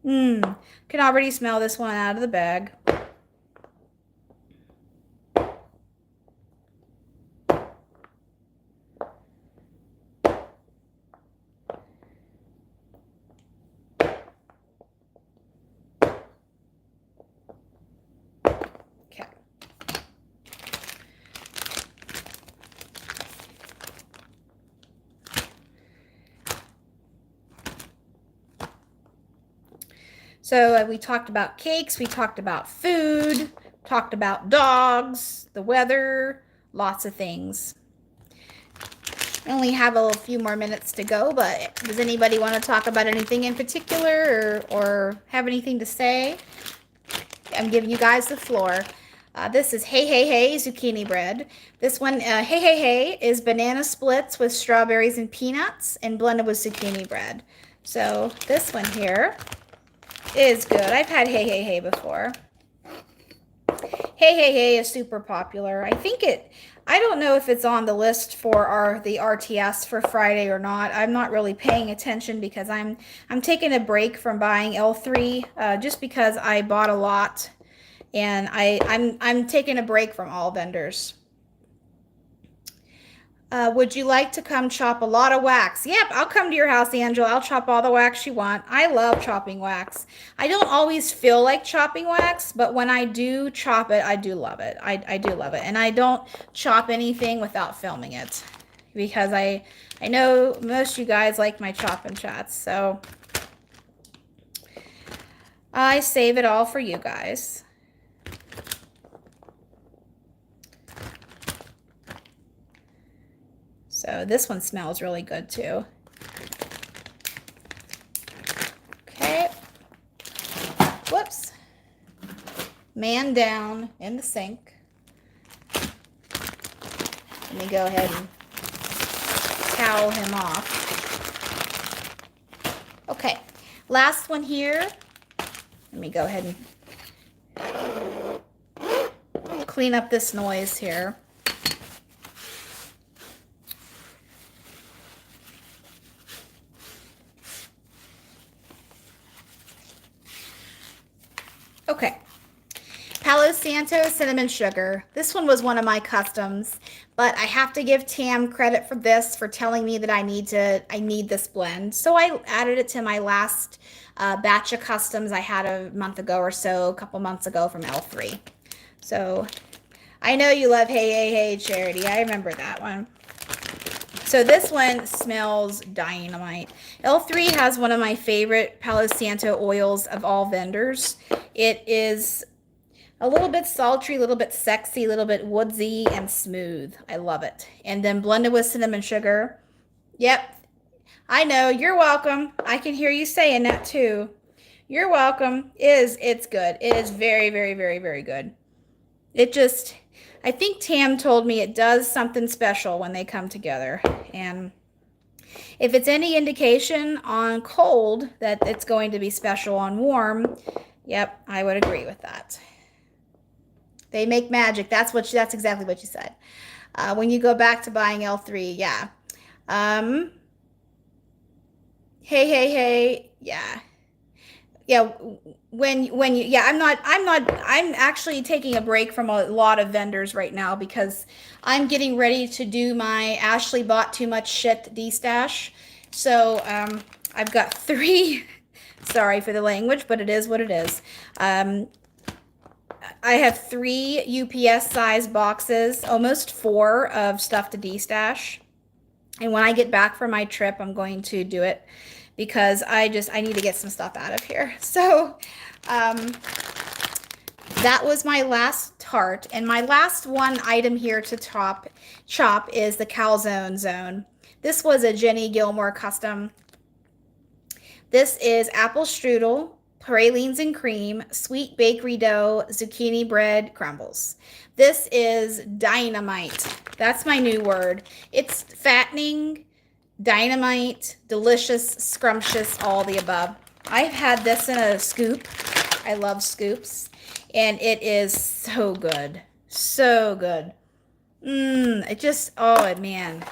Can already smell this one out of the bag. So we talked about cakes, we talked about food, talked about dogs, the weather, lots of things. I only have a few more minutes to go, but does anybody want to talk about anything in particular or have anything to say? I'm giving you guys the floor. This is Hey Hey Hey zucchini bread. This one, Hey Hey Hey, is banana splits with strawberries and peanuts and blended with zucchini bread. So this one here is good. I've had Hey Hey Hey before. Hey Hey Hey is super popular. I don't know if it's on the list for the RTS for Friday or not. I'm not really paying attention because I'm taking a break from buying L3 just because I bought a lot, and I'm taking a break from all vendors. Would you like to come chop a lot of wax? Yep, I'll come to your house, Angela. I'll chop all the wax you want. I love chopping wax. I don't always feel like chopping wax, but when I do chop it, I do love it. I do love it. And I don't chop anything without filming it because I know most of you guys like my chop and chats. So I save it all for you guys. So this one smells really good too. Okay. Whoops. Man down in the sink. Let me go ahead and towel him off. Okay. Last one here. Let me go ahead and clean up this noise here. Okay, Palo Santo cinnamon sugar. This one was one of my customs, but I have to give Tam credit for this, for telling me that I need this blend. So I added it to my last batch of customs I had a month ago or so, a couple months ago from L3. So I know you love Hey Hey Hey Charity. I remember that one. So this one smells dynamite. L3 has one of my favorite Palo Santo oils of all vendors. It is a little bit sultry, a little bit sexy, a little bit woodsy and smooth. I love it. And then blended with cinnamon sugar. Yep, I know. You're welcome. I can hear you saying that too. You're welcome. It's good. It is very, very, very, very good. I think Tam told me it does something special when they come together. And if it's any indication on cold that it's going to be special on warm, yep, I would agree with that. They make magic. That's exactly what you said. When you go back to buying L3, yeah. Hey, hey, hey, yeah. Yeah, I'm actually taking a break from a lot of vendors right now because I'm getting ready to do my Ashley bought too much shit de-stash. So I've got 3, sorry for the language, but it is what it is. I have 3 UPS size boxes, almost 4 of stuff to de-stash. And when I get back from my trip, I'm going to do it because I need to get some stuff out of here. So that was my last tart. And my last one item here to chop is the calzone zone. This was a Jenny Gilmore custom. This is apple strudel, pralines and cream, sweet bakery dough, zucchini bread crumbles. This is dynamite. That's my new word. It's fattening, dynamite, delicious, scrumptious, all the above. I've had this in a scoop. I love scoops. And it is so good. So good. Oh man.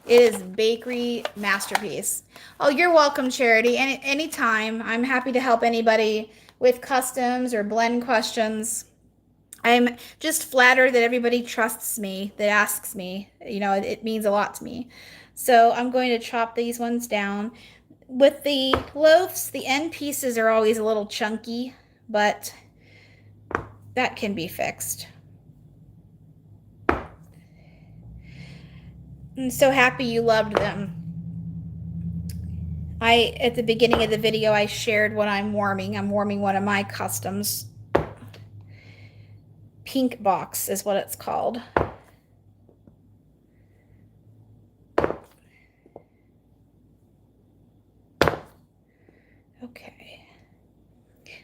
It is bakery masterpiece. Oh, you're welcome, Charity. Anytime. I'm happy to help anybody with customs or blend questions. I'm just flattered that everybody trusts me, that asks me. You know, it means a lot to me. So I'm going to chop these ones down. With the loaves, the end pieces are always a little chunky, but that can be fixed. I'm so happy you loved them. At the beginning of the video, I shared what I'm warming. I'm warming one of my customs. Pink box is what it's called. Okay.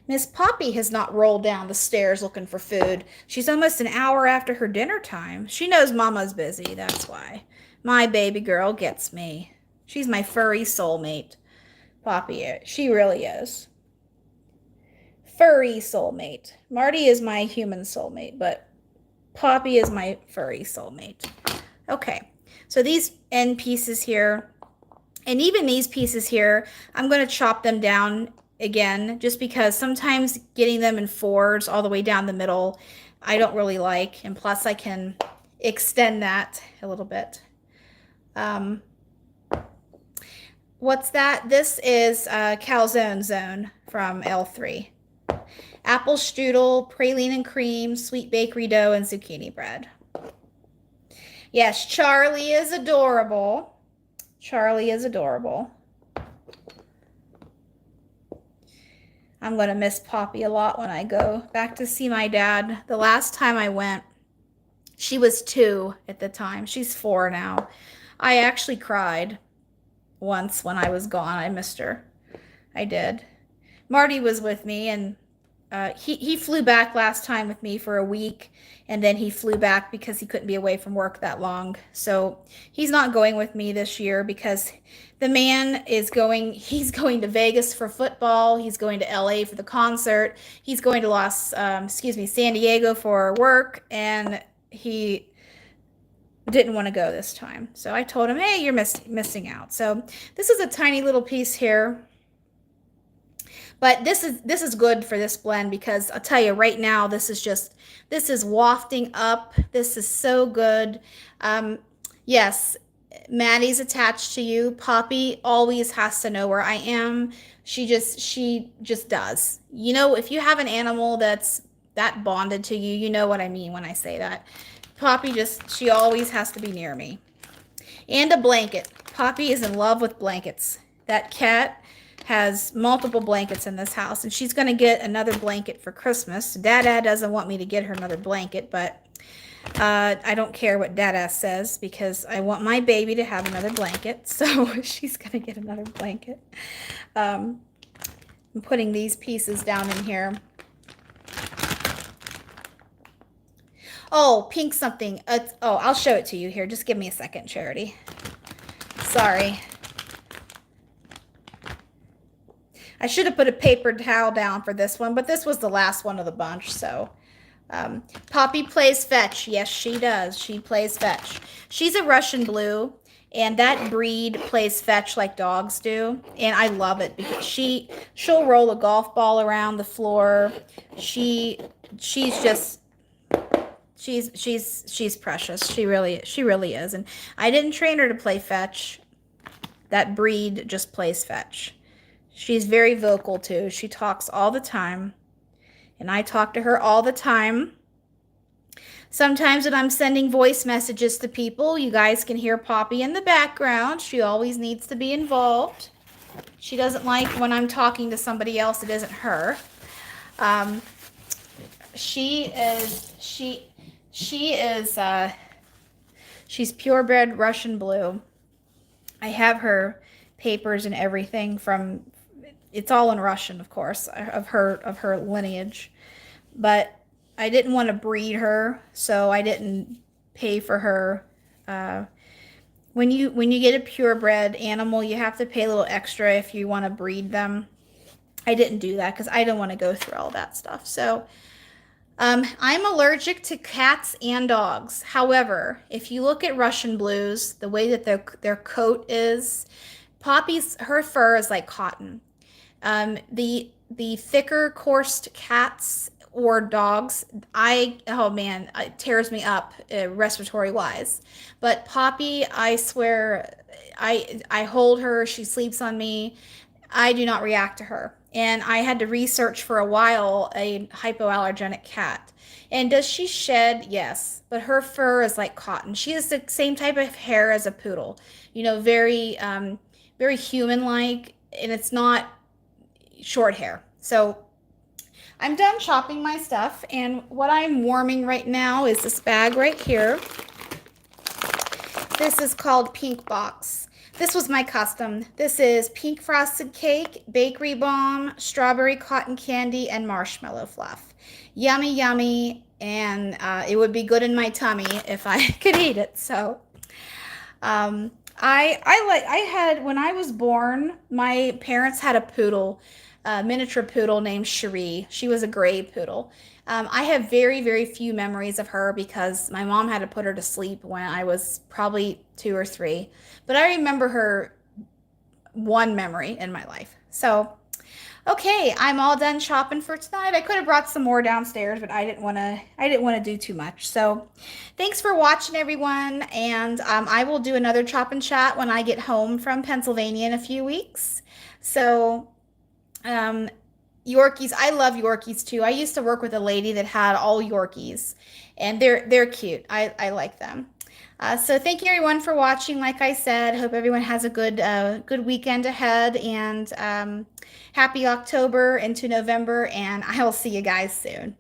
Miss Poppy has not rolled down the stairs looking for food. She's almost an hour after her dinner time. She knows Mama's busy, that's why. My baby girl gets me. She's my furry soulmate. Poppy, she really is. Furry soulmate. Marty is my human soulmate, but Poppy is my furry soulmate. Okay, so these end pieces here, and even these pieces here, I'm going to chop them down again, just because sometimes getting them in fours all the way down the middle, I don't really like. And plus I can extend that a little bit. What's that? This is Calzone Zone from L3. Apple strudel, praline and cream, sweet bakery dough, and zucchini bread. Yes, Charlie is adorable. Charlie is adorable. I'm going to miss Poppy a lot when I go back to see my dad. The last time I went, she was 2 at the time. She's 4 now. I actually cried once when I was gone. I missed her. I did. Marty was with me, and he flew back last time with me for a week, and then he flew back because he couldn't be away from work that long. So he's not going with me this year because the man is he's going to Vegas for football. He's going to LA for the concert. He's going to San Diego for work, and he didn't want to go this time. So I told him, hey, you're missing out. So this is a tiny little piece here. But this is good for this blend because I'll tell you right now, this is wafting up. This is so good. Yes, Maddie's attached to you. Poppy always has to know where I am. She just does. You know, if you have an animal that's that bonded to you, you know what I mean when I say that. Poppy she always has to be near me. And a blanket. Poppy is in love with blankets. That cat has multiple blankets in this house, and she's going to get another blanket for Christmas. Dada doesn't want me to get her another blanket, but I don't care what Dada says because I want my baby to have another blanket, so she's going to get another blanket. I'm putting these pieces down in here. Oh, pink something. Oh, I'll show it to you here. Just give me a second, Charity. Sorry. I should have put a paper towel down for this one, but this was the last one of the bunch, so. Poppy plays fetch. Yes, she does. She plays fetch. She's a Russian blue, and that breed plays fetch like dogs do, and I love it because she'll roll a golf ball around the floor. She's precious. She really is. And I didn't train her to play fetch. That breed just plays fetch. She's very vocal too. She talks all the time. And I talk to her all the time. Sometimes when I'm sending voice messages to people, you guys can hear Poppy in the background. She always needs to be involved. She doesn't like when I'm talking to somebody else that isn't her. She's purebred Russian blue. I have her papers and everything from, it's all in Russian, of course, of her lineage. But I didn't want to breed her, so I didn't pay for her. When you get a purebred animal, you have to pay a little extra if you want to breed them. I didn't do that because I don't want to go through all that stuff. So I'm allergic to cats and dogs. However, if you look at Russian blues, the way that their coat is, her fur is like cotton. The thicker, coursed cats or dogs, oh man, it tears me up respiratory wise. But Poppy, I swear, I hold her, she sleeps on me. I do not react to her. And I had to research for a while a hypoallergenic cat. And does she shed? Yes. But her fur is like cotton. She has the same type of hair as a poodle. You know, very, very human-like, and it's not short hair. So I'm done chopping my stuff, and what I'm warming right now is this bag right here. This is called Pink Box. This was my custom. This is pink frosted cake, bakery bomb, strawberry cotton candy, and marshmallow fluff. Yummy, yummy, and it would be good in my tummy if I could eat it. So, I had when I was born, my parents had a poodle, a miniature poodle named Cherie. She was a gray poodle. I have very, very few memories of her because my mom had to put her to sleep when I was probably 2 or 3. But I remember her one memory in my life. So, okay, I'm all done shopping for tonight. I could have brought some more downstairs, but I didn't want to do too much. So, thanks for watching everyone, and I will do another chop and chat when I get home from Pennsylvania in a few weeks. So, um, Yorkies, I love Yorkies too. I used to work with a lady that had all Yorkies, and they're cute. I like them. So thank you everyone for watching. Like I said, hope everyone has a good weekend ahead, and happy October into November, and I will see you guys soon.